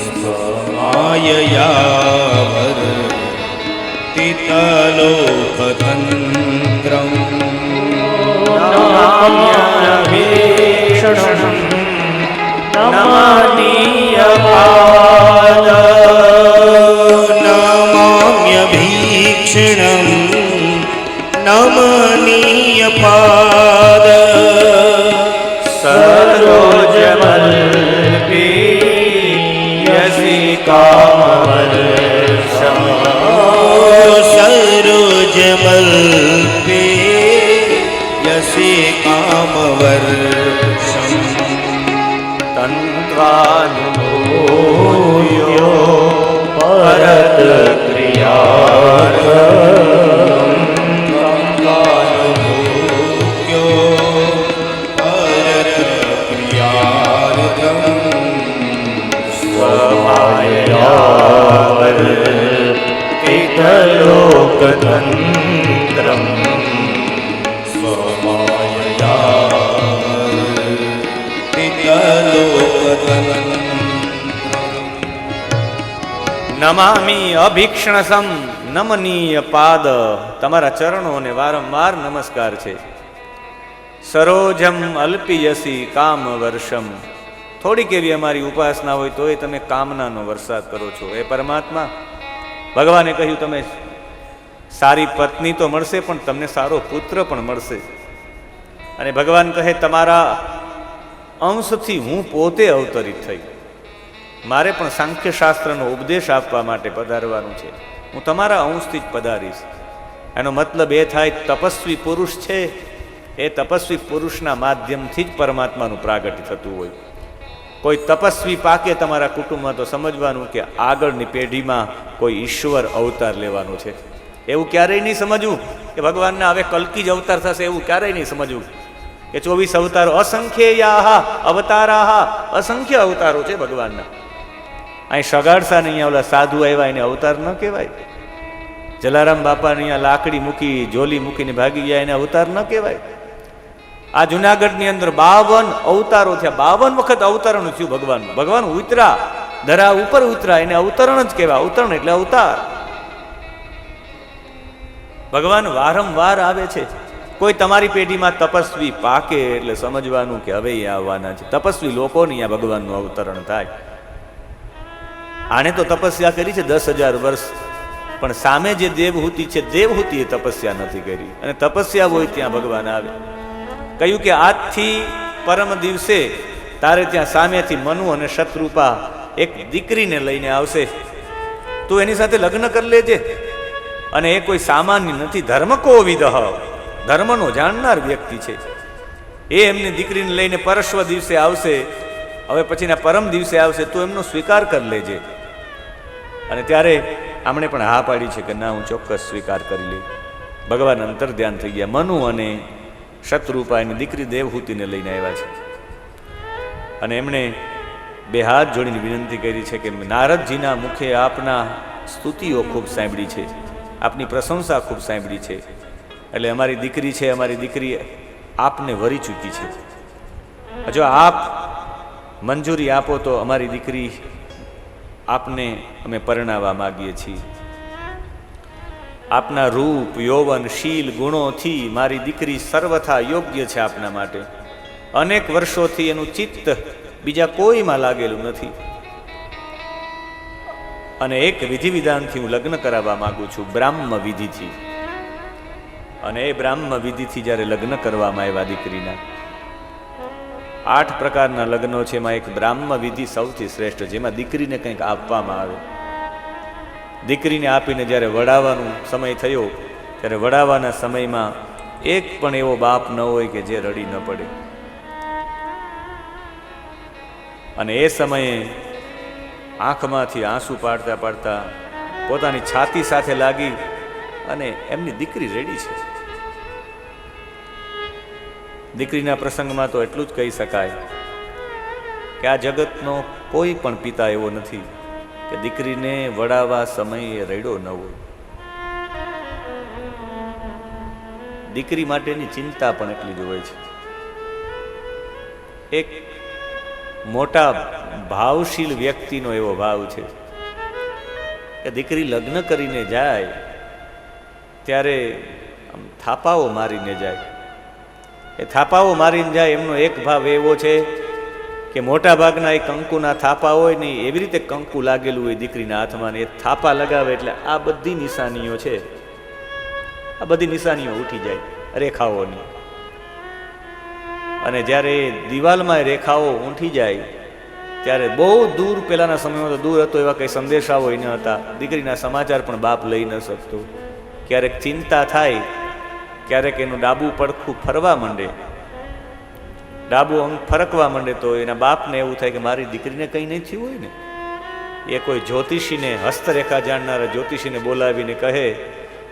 B: સ્વમાયયા તિતલોકતંત્રમ
A: નામ્યભીષણં નમનીયપાદ
B: નમામ્યભીક્ષણં નમનીયપાદ
A: સરોજમલ્પી યસી કામવર્ષમ
B: સરોજમલ્પી યસી કામવર્ષમ
A: તન્ત્વાનુભૂયો પરત ક્રિયાર્થમ તિતલોકતંત્રમ
C: નમામિ અભીક્ષણસમ નમનીય પાદ. તમારા ચરણોને વારંવાર નમસ્કાર છે. સરોજમ અલ્પિયસી કામ વર્ષમ. થોડીક એવી અમારી ઉપાસના હોય તોય તમે કામનાનો વરસાદ કરો છો. એ પરમાત્મા, ભગવાને કહ્યું તમે સારી પત્ની તો મળશે પણ તમને સારો પુત્ર પણ મળશે. અને ભગવાન કહે તમારા અંશથી હું પોતે અવતરિત થઈ, મારે પણ સાંખ્યશાસ્ત્રનો ઉપદેશ આપવા માટે પધારવાનું છે. હું તમારા અંશથી જ પધારીશ. એનો મતલબ એ થાય તપસ્વી પુરુષ છે એ તપસ્વી પુરુષના માધ્યમથી જ પરમાત્માનું પ્રાગટ્ય થતું હોય. કોઈ તપસ્વી પાકે તમારા કુટુંબમાં તો સમજવાનું કે આગળની પેઢીમાં કોઈ ઈશ્વર અવતાર લેવાનો છે. એવું ક્યારેય નહીં સમજવું કે ભગવાનના હવે કલ્કી જ અવતાર થશે, એવું ક્યારેય નહીં સમજવું કે 24 અવતારો અસંખ્ય અવતારા, અસંખ્ય અવતારો છે ભગવાનના. અહીં સગાડસા ને અહીંયા ઓલા સાધુ આવ્યા એને અવતાર ન કહેવાય. જલારામ બાપાને અહીંયા લાકડી મૂકી જોલી મૂકીને ભાગી ગયા એને અવતાર ન કહેવાય. આ જુનાગઢની અંદર 52 અવતારો થયા, 52 વખત અવતરણ થયું ભગવાનનું. ભગવાન ઉતરા, ધરા ઉપર ઉતરા, એને અવતરણ જ કહેવાય. અવતરણ એટલે અવતાર. ભગવાન વારંવાર આવે છે. કોઈ તમારી પેઢીમાં તપસ્વી પાકે એટલે સમજવાનું કે હવે એ આવવાના છે. તપસ્વી લોકોને અહીંયા ભગવાનનું અવતરણ થાય. આણે તો તપસ્યા કરી છે 10,000 વર્ષ, પણ સામે જે દેવહૂતિ છે દેવહૂતિએ તપસ્યા નથી કરી. અને તપસ્યા હોય ત્યાં ભગવાન આવે. કહ્યું કે આજથી પરમ દિવસે તારે ત્યાં સામેથી મનુ અને શત્રુપા એક દીકરીને લઈને આવશે, તું એની સાથે લગ્ન કરી લેજે. અને એ કોઈ સામાન્ય નથી, ધર્મ કોવિદ, ધર્મનો જાણનાર વ્યક્તિ છે. એ એમની દીકરીને લઈને પરશ્વ દિવસે આવશે, હવે પછીના પરમ દિવસે આવશે, તું એમનો સ્વીકાર કરી લેજે. અને ત્યારે આમણે પણ હા પાડી છે કે ના, હું ચોક્કસ સ્વીકાર કરી લઈ. ભગવાન અંતર ધ્યાન થઈ ગયા. મનુ અને શત્રુપા એની દીકરી દેવહૂતિને લઈને આવ્યા છે. અને એમણે બે હાથ જોડીને વિનંતી કરી છે કે નારદજીના મુખે આપના સ્તુતિઓ ખૂબ સાંભળી છે, આપની પ્રશંસા ખૂબ સાંભળી છે, એટલે અમારી દીકરી છે, અમારી દીકરી આપને વરી ચૂકી છે. જો આપ મંજૂરી આપો તો અમારી દીકરી આપને અમે પરણાવવા માગીએ છીએ. આપના રૂપ, યૌવન, શીલ, ગુણોથી મારી દીકરી સર્વથા યોગ્ય છે આપના માટે. અનેક વર્ષોથી એનું ચિત્ત બીજા કોઈમાં લાગેલું નથી. અને એક વિધિ વિધાનથી હું લગ્ન કરાવવા માંગુ છું, બ્રાહ્મ વિધિથી. અને એ બ્રાહ્મ વિધિથી જ્યારે લગ્ન કરવામાં આવ્યા દીકરીના, 8 પ્રકારના લગ્નો છે, એમાં એક બ્રાહ્મ વિધિ સૌથી શ્રેષ્ઠ, જેમાં દીકરીને કંઈક આપવામાં આવે. દીકરીને આપીને જ્યારે વડાવવાનો સમય થયો, ત્યારે વડાવવાના સમયમાં એક પણ એવો બાપ ન હોય કે જે રડી ન પડે. અને એ સમયે આંખમાંથી આંસુ પાડતા પાડતા પોતાની છાતી સાથે લાગી અને એમની દીકરી રેડી છે. દીકરીના પ્રસંગમાં તો એટલું જ કહી શકાય કે આ જગતનો કોઈ પણ પિતા એવો નથી કે દીકરીને વડાવવા સમયે રડ્યો ન હોય. દીકરી માટેની ચિંતા પણ એટલી જ હોય છે. એક મોટા ભાવશીલ વ્યક્તિનો એવો ભાવ છે કે દીકરી લગ્ન કરીને જાય ત્યારે થાપાઓ મારીને જાય. એ થાપાઓ મારીને જાય એમનો એક ભાવ એવો છે કે મોટા ભાગના એ કંકુના થાપા હોય ને એવી રીતે કંકુ લાગેલું હોય દીકરીના હાથમાં, ને એ થાપા લગાવે એટલે આ બધી નિશાનીઓ છે, આ બધી નિશાનીઓ ઉઠી જાય રેખાઓની. અને જ્યારે દિવાલમાં રેખાઓ ઊંઠી જાય ત્યારે બહુ દૂર, પહેલાના સમયમાં તો દૂર હતો, એવા કંઈ સંદેશાઓ ન હતા, દીકરીના સમાચાર પણ બાપ લઈ ન શકતો. ક્યારેક ચિંતા થાય, ક્યારેક એનું ડાબું પડખું ફરવા માંડે, ડાબું અંગ ફરકવા માંડે, તો એના બાપને એવું થાય કે મારી દીકરીને કંઈ નહીં થયું હોય ને. એ કોઈ જ્યોતિષીને, હસ્તરેખા જાણનારા જ્યોતિષીને બોલાવીને કહે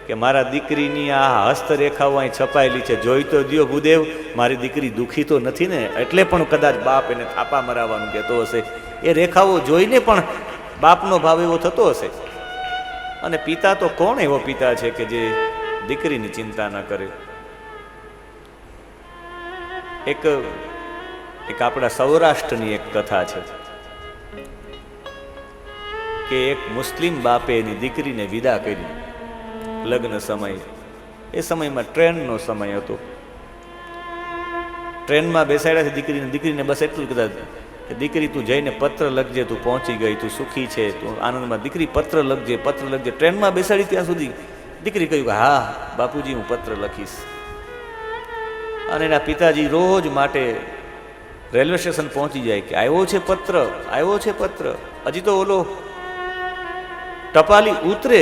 C: કે મારા દીકરીની આ હસ્તરેખાઓ અહીં છપાયેલી છે, જોઈ તો દ્યો ભૂદેવ, મારી દીકરી દુઃખી તો નથી ને. એટલે પણ કદાચ બાપ એને થાપા મરાવવાનું કહેતો હશે. એ રેખાઓ જોઈને પણ બાપનો ભાવ એવો થતો હશે. અને પિતા તો કોણ એવો પિતા છે કે જે દીકરીની ચિંતા ન કરે. એક આપણા સૌરાષ્ટ્રની એક કથા છે કે એક મુસ્લિમ બાપે એની દીકરીને વિદા કરી લગ્ન સમયે. એ સમયમાં ટ્રેનનો સમય હતો. ટ્રેનમાં બેસાડ્યા છે દીકરીને બસ એટલું કદાચ કે દીકરી તું જઈને પત્ર લખજે, તું પહોંચી ગઈ, તું સુખી છે, તું આનંદમાં. દીકરી પત્ર લખજે, પત્ર લખજે. ટ્રેનમાં બેસાડી ત્યાં સુધી દીકરી કહ્યું કે હા બાપુજી હું પત્ર લખીશ. અને એના પિતાજી રોજ માટે રેલવે સ્ટેશન પહોંચી જાય કે આવ્યો છે પત્ર, આવ્યો છે પત્ર. હજી તો ઓલો ટપાલી ઉતરે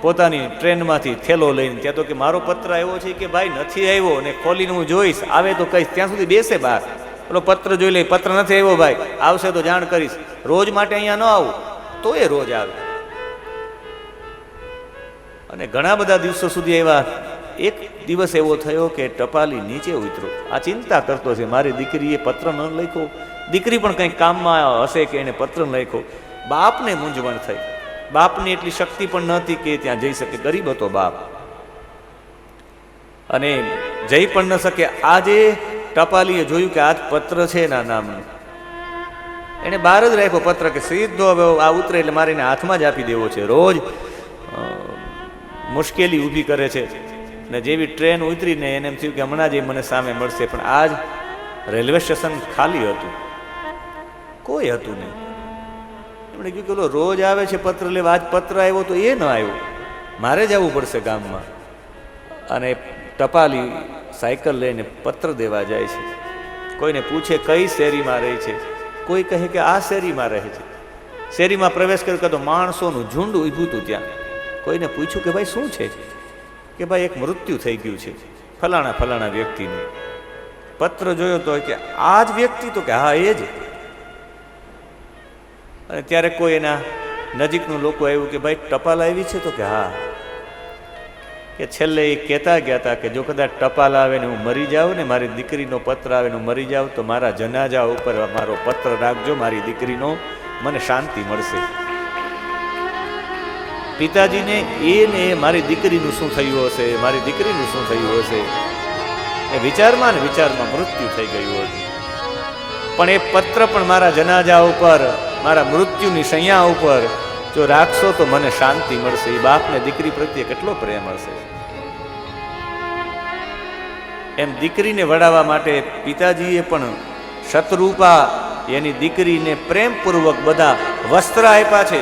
C: પોતાની ટ્રેનમાંથી થેલો લઈને, ત્યાં તો કે મારો પત્ર આવ્યો છે કે ભાઈ નથી આવ્યો, અને ખોલીને હું જોઈશ, આવે તો કહીશ. ત્યાં સુધી બેસે બહાર, ઓલો પત્ર જોઈ લે, પત્ર નથી આવ્યો ભાઈ, આવશે તો જાણ કરીશ. રોજ માટે અહીંયા ન આવું તો એ રોજ આવે. અને ઘણા બધા દિવસો સુધી આવ્યા. એક દિવસ એવો થયો કે ટપાલી નીચે ઉતરો, આ ચિંતા કરતો છે મારી દીકરીએ પત્ર ન લખ્યો, દીકરી પણ કંઈક કામમાં હશે કે એને પત્ર ન લખ્યો. બાપને મૂંઝવણ થઈ. બાપની એટલી શક્તિ પણ નહોતી કે ત્યાં જઈ શકે, ગરીબ હતો બાપ, અને જઈ પણ ન શકે. આજે ટપાલીએ જોયું કે આ પત્ર છે એના નામનું, એને બહાર જ રાખ્યો પત્ર કે સીધો હવે આ ઉતરે એટલે મારે એને હાથમાં જ આપી દેવો છે. રોજ મુશ્કેલી ઊભી કરે છે. ને જેવી ટ્રેન ઉતરીને એને એમ થયું કે હમણાં જ મને સામે મળશે, પણ આજ રેલવે સ્ટેશન ખાલી હતું, કોઈ હતું નહીં. એમણે કહ્યું કે ઓલો રોજ આવે છે પત્ર લેવા, આજ પત્ર આવ્યો તો એ ન આવ્યો, મારે જવું પડશે ગામમાં. અને ટપાલી સાયકલ લઈને પત્ર દેવા જાય છે. કોઈને પૂછે કઈ શેરીમાં રહે છે, કોઈ કહે કે આ શેરીમાં રહે છે. શેરીમાં પ્રવેશ કર્યો તો માણસોનું ઝુંડ ઊભું હતું ત્યાં. કોઈને પૂછ્યું કે ભાઈ શું છે, કે ભાઈ એક મૃત્યુ થઈ ગયું છે ફલાણા ફલાણા વ્યક્તિનું. પત્ર જોયો તો કે આ જ વ્યક્તિ, તો કે હા એ જ. અને ત્યારે કોઈ એના નજીકનું લોકો આવ્યું કે ભાઈ ટપાલ આવી છે, તો કે હા. કે છેલ્લે એ કહેતા ગયા હતા કે જો કદાચ ટપાલ આવે ને હું મરી જાઉં ને, મારી દીકરીનો પત્ર આવે ને હું મરી જાઉં, તો મારા જનાજા ઉપર મારો પત્ર રાખજો, મારી દીકરીનો, મને શાંતિ મળશે. પિતાજીને એને મારી દીકરીનું શું થયું હશે, મારી દીકરીનું શું થયું હશે, એ વિચારમાં ને વિચારમાં મૃત્યુ થઈ ગયું હતું. પણ એ પત્ર પણ મારા જનાજા ઉપર, મારા મૃત્યુની શૈયા ઉપર જો રાખશો તો મને શાંતિ મળશે. એ બાપને દીકરી પ્રત્યે કેટલો પ્રેમ હશે. એમ દીકરીને વડાવવા માટે પિતાજીએ પણ શતરૂપા એની દીકરીને પ્રેમપૂર્વક બધા વસ્ત્ર આપ્યા છે,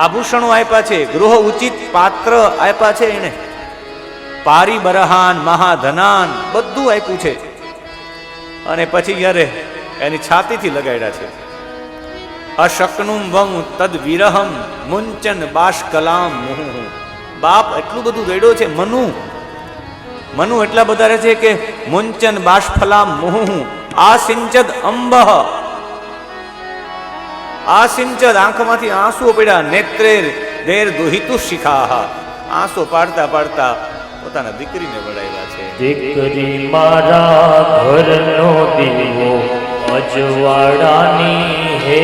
C: આભૂષણો આપ્યા છે, ગૃહ ઉચિત પાત્ર આપ્યા છે, એને પારી બરહાન મહાધનાન બધું આપ્યું છે. અને પછી જ્યારે એની છાતીથી લગાડ્યા છે અશકનુમ વમ તદ વિરહમ મુંચન બાષ્કલામ મુહુ. બાપ એટલું બધું રેડ્યો છે. મનુ એટલા બધા રહે છે કે મુંચન બાષ્ફલામ મુહુ આ સિંચદ અંબહ, આ સિંચદ આંખમાંથી આંસુઓ પડ્યા. નેત્રે દેર દુહિતુ શિખાહ, આંસુ પાડતા પાડતા પોતાના દીકરીને વડાવ્યા છે.
A: દીકરી મારા ઘરનો દીવો અજવાળાની હે,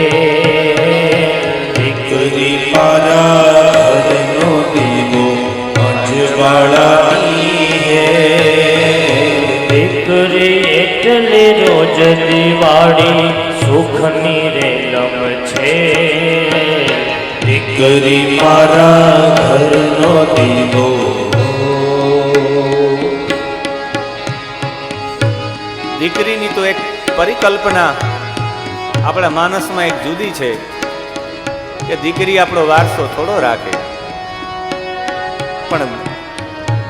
B: દીકરી મારા ઘરનો દીવો અજવાળાની હે.
A: દીકરી એટલે રોજ દિવાળી સુખની રેલમ છે.
B: દીકરી મારા ઘરનો દીવો.
C: દીકરીની તો એક પરિકલ્પના આપણા માનસમાં એક જુદી છે કે દીકરી આપણો વારસો થોડો રાખે. પણ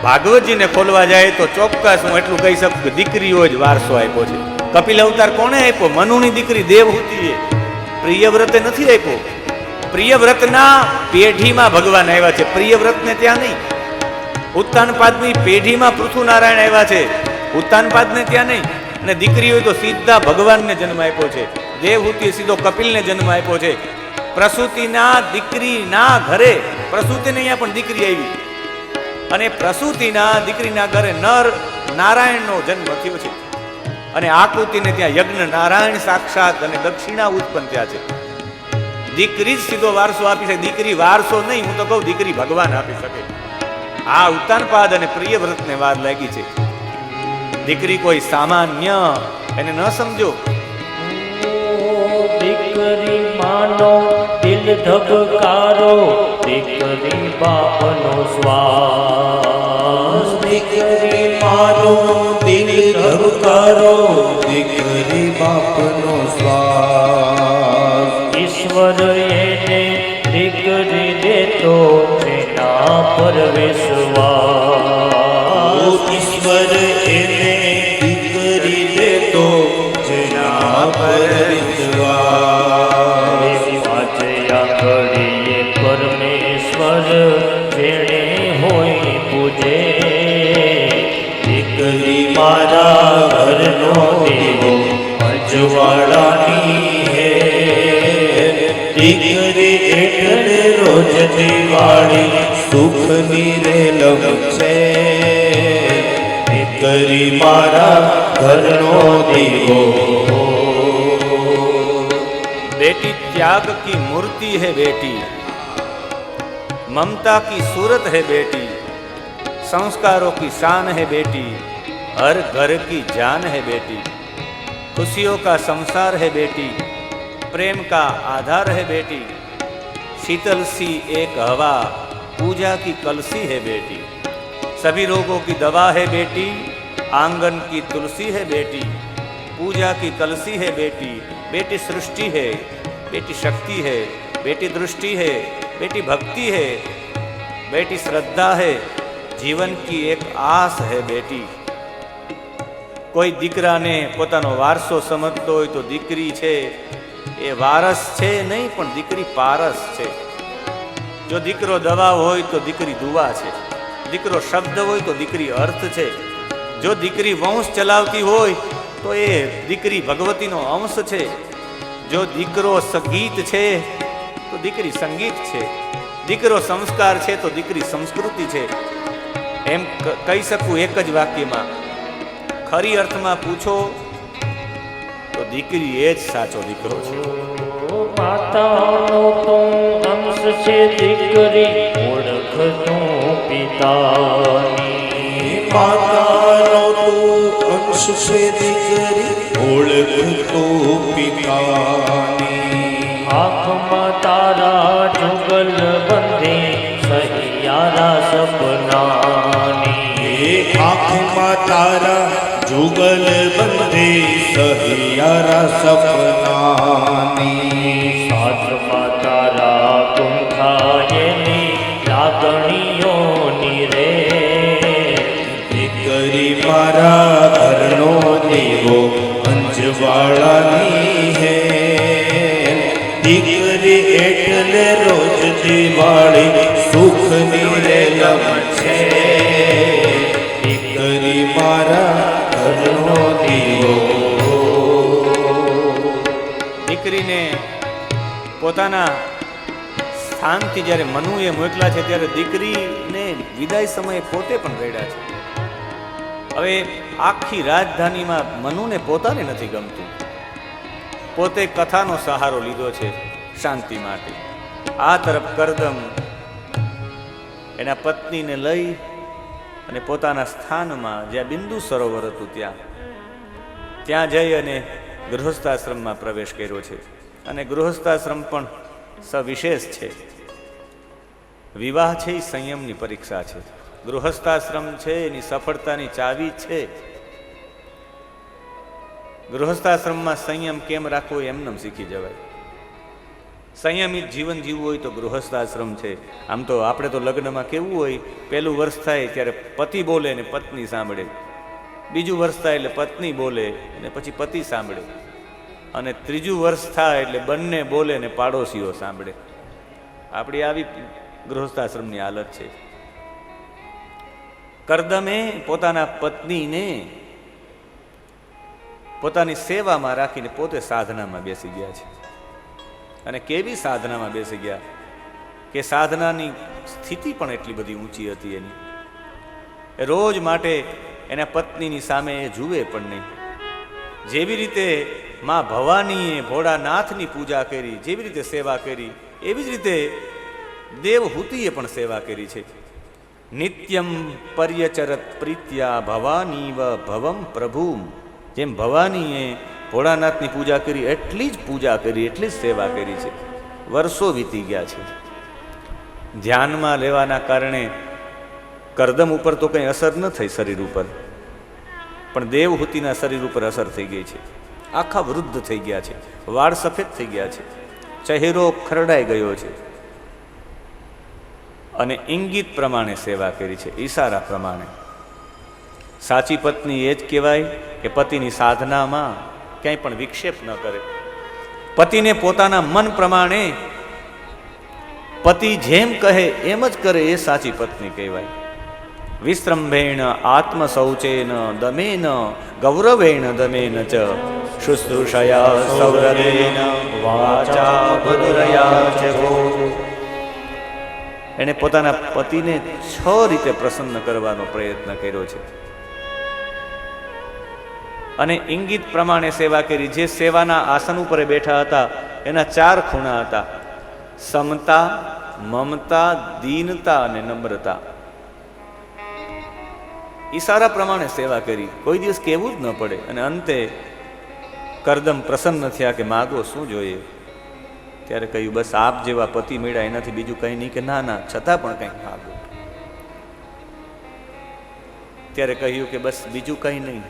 C: ભાગવતજીને ખોલવા જાય તો ચોક્કસ હું એટલું કહી શકું કે દીકરીઓ જ વારસો આપ્યો છે. કપિલ અવતાર કોણે આપ્યો? મનુની દીકરી દેવહૂતિએ. પ્રિયવ્રતે નથી આપ્યો. પ્રિયવ્રતના પેઢીમાં ભગવાન આવ્યા છે, પ્રિયવ્રતને ત્યાં નહીં. ઉત્તાનપાદની પેઢીમાં પૃથુનારાયણ આવ્યા છે, ઉત્તાનપાદને ત્યાં નહીં. અને દીકરીઓ તો સીધા ભગવાનને જન્મ આપ્યો છે. દેવહૂતિએ સીધો કપિલને જન્મ આપ્યો છે. પ્રસૂતિના દીકરીના ઘરે, પ્રસૂતિને અહીંયા પણ દીકરી આવી, અને પ્રસૂતિના દીકરીના ઘરે નર નારાયણનો જન્મ થયો છે. અને આકૃતિને ત્યાં યજ્ઞ નારાયણ સાક્ષાત અને દક્ષિણા ઉત્પન્ન થયા છે. દીકરી જ સીધો વારસો આપી શકે. દીકરી વારસો નહીં, હું તો કહું દીકરી ભગવાન આપી શકે. આ ઉત્તાનપાદ અને પ્રિયવ્રતને વાર લાગી છે. દીકરી કોઈ સામાન્ય એને ન સમજો.
A: દીકરી માનો દિલ ધબકારો, દીકરી બાપનો શ્વાસ.
B: દીકરી માનો દિલ ધબકારો, દીકરી બાપનો શ્વાસ.
A: તો જેના પર વિશ્વાસ
B: ઈશ્વર એને દીકરી દેતો જેના પર વિશ્વાસ.
A: વાંચ્યા ઘડીએ પરમેશ્વર જેણે હોય પૂજે દીકરી મારા ઘરનો દીવો અજવાળાની હે
B: દીકરી એટલે રોજ દિવાળી સુખની રેલમ છે. દીકરી મારા ઘરનો દીવો.
C: बेटी त्याग की मूर्ति है बेटी, ममता की सूरत है बेटी, संस्कारों की शान है बेटी, हर घर की जान है बेटी, खुशियों का संसार है बेटी, प्रेम का आधार है बेटी, शीतल सी एक हवा पूजा की कलसी है बेटी, सभी रोगों की दवा है बेटी, आंगन की तुलसी है बेटी, पूजा की कलसी है बेटी. बेटी सृष्टि है, बेटी शक्ति है, बेटी दृष्टि है, बेटी भक्ति है, बेटी श्रद्धा है, जीवन की एक आस है बेटी. કોઈ દીકરાને પોતાનો વારસો સમજતો હોય તો દીકરી છે એ વારસ છે નહીં, પણ દીકરી પારસ છે. જો દીકરો દવા હોય તો દીકરી દુવા છે, દીકરો શબ્દ હોય તો દીકરી અર્થ છે, જો દીકરી વંશ ચલાવતી હોય તો એ દીકરી ભગવતીનો અંશ છે, જો દીકરો સંગીત છે તો દીકરી સંગીત છે, દીકરો સંસ્કાર છે તો દીકરી સંસ્કૃતિ છે. એમ કહી શકું એક જ વાક્યમાં. ખરી અર્થમાં પૂછો તો દીકરી એ જ સાચો દીકરો છે.
A: માતાનો તો અંશ છે દીકરી ઓળખતું પિતાની.
B: માતાનો તું અંશ છે દીકરી ઓળખતો પિતાની.
A: આંખમાં તારા જુગલ બંધે સહિયારા સપનાની.
B: આંખમાં તારા જુગલ બંધે સહિયારા સપનાની.
A: સાસમાં તારા ગુંથાયેલી લાગણીઓની રે.
B: દીકરી મારા ઘરનો દીવો અંજવાળાની હે. દીકરી એટલે રોજ દિવાળી સુખની રેલમ છે. દીકરી મારા ઘરનો દીવો.
C: દીકરીને પોતાના સ્થાનથી જ્યારે મનુએ મોકલા છે ત્યારે દીકરીને વિદાય સમયે પોતે પણ રડ્યા છે. હવે આખી રાજધાનીમાં મનુને પોતાને નથી ગમતું, પોતે કથાનો સહારો લીધો છે શાંતિ માટે. આ તરફ કરદમ એના પત્નીને લઈ અને પોતાના સ્થાનમાં જ્યાં બિંદુ સરોવર હતું ત્યાં જઈ અને ગૃહસ્થાશ્રમમાં પ્રવેશ કર્યો છે. અને ગૃહસ્થાશ્રમ પણ સવિશેષ છે. વિવાહ છે એ સંયમની પરીક્ષા છે. ગૃહસ્થાશ્રમ છે એની સફળતાની ચાવી છે. ગૃહસ્થાશ્રમમાં સંયમ કેમ રાખવો એમનેમ શીખી જવાય. સંયમિત જીવન જીવવું હોય તો ગૃહસ્થાશ્રમ છે. આમ તો આપણે તો લગ્નમાં કેવું હોય, પહેલું વર્ષ થાય ત્યારે પતિ બોલે ને પત્ની સાંભળે, બીજું વર્ષ થાય એટલે પત્ની બોલે અને પછી પતિ સાંભળે, અને ત્રીજું વર્ષ થાય એટલે બંને બોલે ને પાડોશીઓ સાંભળે. આપણી આવી ગૃહસ્થાશ્રમની હાલત છે. કરદમે પોતાના પત્નીને પોતાની સેવામાં રાખીને પોતે સાધનામાં બેસી ગયા છે. અને કેવી સાધનામાં બેસી ગયા કે સાધનાની સ્થિતિ પણ એટલી બધી ઊંચી હતી એની. રોજ માટે એના પત્નીની સામે એ જુએ પણ નહીં. જેવી રીતે માં ભવાનીએ ભોળાનાથની પૂજા કરી, જેવી રીતે સેવા કરી, એવી જ રીતે દેવહૂતિએ પણ સેવા કરી છે. નિત્યમ પર્યચરત પ્રીત્યા ભવાનીવ ભવમ પ્રભુમ. જેમ ભવાનીએ ભોળાનાથની પૂજા કરી એટલી જ પૂજા કરી, એટલી જ સેવા કરી છે. વર્ષો વીતી ગયા છે. ધ્યાનમાં લેવાના કારણે કરદમ ઉપર તો કંઈ અસર ન થઈ શરીર ઉપર, પણ દેવહૂતિના શરીર ઉપર અસર થઈ ગઈ છે. આખા વૃદ્ધ થઈ ગયા છે, વાળ સફેદ થઈ ગયા છે, ચહેરો ખરડાઈ ગયો છે. અને ઇંગિત પ્રમાણે સેવા કરી છે, ઈશારા પ્રમાણે. સાચી પત્ની એ જ કહેવાય કે પતિની સાધનામાં ક્યાંય પણ વિક્ષેપ ન કરે, પતિને પોતાના મન પ્રમાણે પતિ જેમ કહે એમ જ કરે, એ સાચી પત્ની કહેવાય. વિસ્ત્રંભેણ આત્મશૌચેન દમેન ગૌરવેણ દમેન ચ શુશ્રૂષયા સૌરદેન વાચા મધુરયા ચ ભો. એણે પોતાના પતિને 6 રીતે પ્રસન્ન કરવાનો પ્રયત્ન કર્યો છે અને ઇંગિત પ્રમાણે સેવા કરી. જે સેવાના આસન ઉપર બેઠા હતા એના 4 ખૂણા હતા: સમતા, મમતા, દીનતા અને નમ્રતા. ઈશારા પ્રમાણે સેવા કરી, કોઈ દિવસ કહેવું જ ન પડે. અને અંતે કરદમ પ્રસન્ન થયા કે માગો શું જોઈએ? ત્યારે કહ્યું, બસ આપ જેવા પતિ મળ્યા એનાથી બીજું કંઈ નહીં. કે ના ના, છતાં પણ કંઈક માગો. ત્યારે કહ્યું કે બસ બીજું કંઈ નહીં.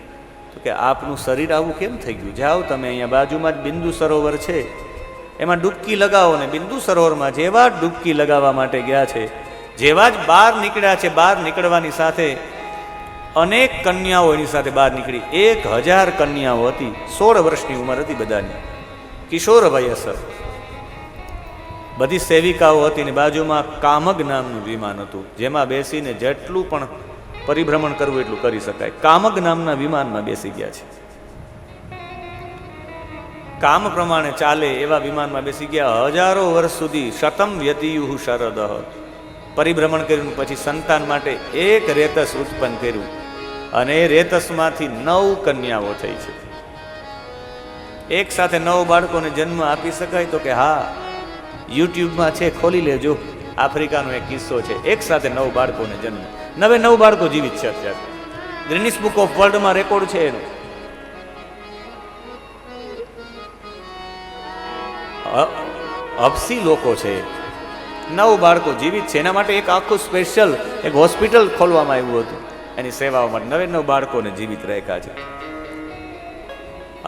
C: તો કે આપનું શરીર આવું કેમ થઈ ગયું? જાઓ તમે, અહીંયા બાજુમાં જ બિંદુ સરોવર છે, એમાં ડૂબકી લગાવો. ને બિંદુ સરોવરમાં જેવા ડૂબકી લગાવવા માટે ગયા છે, જેવા જ બહાર નીકળ્યા છે, બહાર નીકળવાની સાથે અનેક કન્યાઓ એની સાથે બહાર નીકળી. 1000 કન્યાઓ હતી, 16 વર્ષની ઉંમર હતી બધાની, કિશોર વયસર. બધી સેવિકાઓ હતી ને બાજુમાં કામગ નામનું વિમાન હતું, જેમાં બેસીને જેટલું પણ પરિભ્રમણ કરવું એટલું કરી શકાય. કામગ નામના વિમાનમાં બેસી ગયા છે. કામ પ્રમાણે ચાલે એવા વિમાનમાં બેસી ગયા. હજારો વર્ષ સુધી શતમ વ્યતિયુઃ શરદઃ પરિભ્રમણ કર્યું. પછી સંતાન માટે એક રેતસ ઉત્પન્ન કર્યું અને એ રેતસમાંથી 9 કન્યાઓ થઈ છે. એક સાથે 9 બાળકોને જન્મ આપી શકાય? તો કે હા, યુટ્યુબમાં છે, ખોલી લેજો. આફ્રિકાનો એક કિસ્સો છે, એક સાથે 9 બાળકોને જન્મ. 9 બાળકો જીવિત છે અત્યારે. ગ્રીનિસ બુક ઓફ વર્લ્ડમાં રેકોર્ડ છે એનો. અપસી લોકો છે, 9 બાળકો જીવિત છે. એના માટે એક આખું સ્પેશિયલ એક હોસ્પિટલ ખોલવામાં આવ્યું હતું એની સેવાઓ માટે. 9 બાળકોને જીવિત રાખ્યા છે.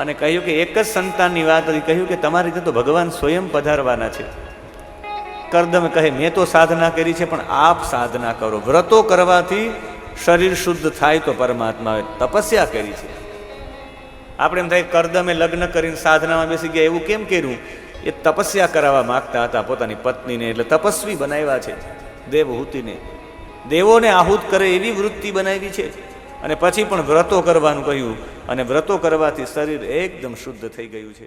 C: અને કહ્યું કે એક જ સંતાનની વાત હતી. કહ્યું કે તમારી રીતે તો ભગવાન સ્વયં પધારવાના છે. કરદમે કહે, મેં તો સાધના કરી છે, પણ આપ સાધના કરો. વ્રતો કરવાથી શરીર શુદ્ધ થાય તો પરમાત્મા. તપસ્યા કરી છે. આપણે એમ થાય કરદમે લગ્ન કરીને સાધનામાં બેસી ગયા, એવું કેમ કર્યું? એ તપસ્યા કરાવવા માંગતા હતા પોતાની પત્નીને, એટલે તપસ્વી બનાવ્યા છે. દેવહૂતિને, દેવોને આહુત કરે એવી વૃત્તિ બનાવી છે. અને પછી પણ વ્રતો કરવાનું કહ્યું, અને વ્રતો કરવાથી શરીર એકદમ શુદ્ધ થઈ ગયું છે.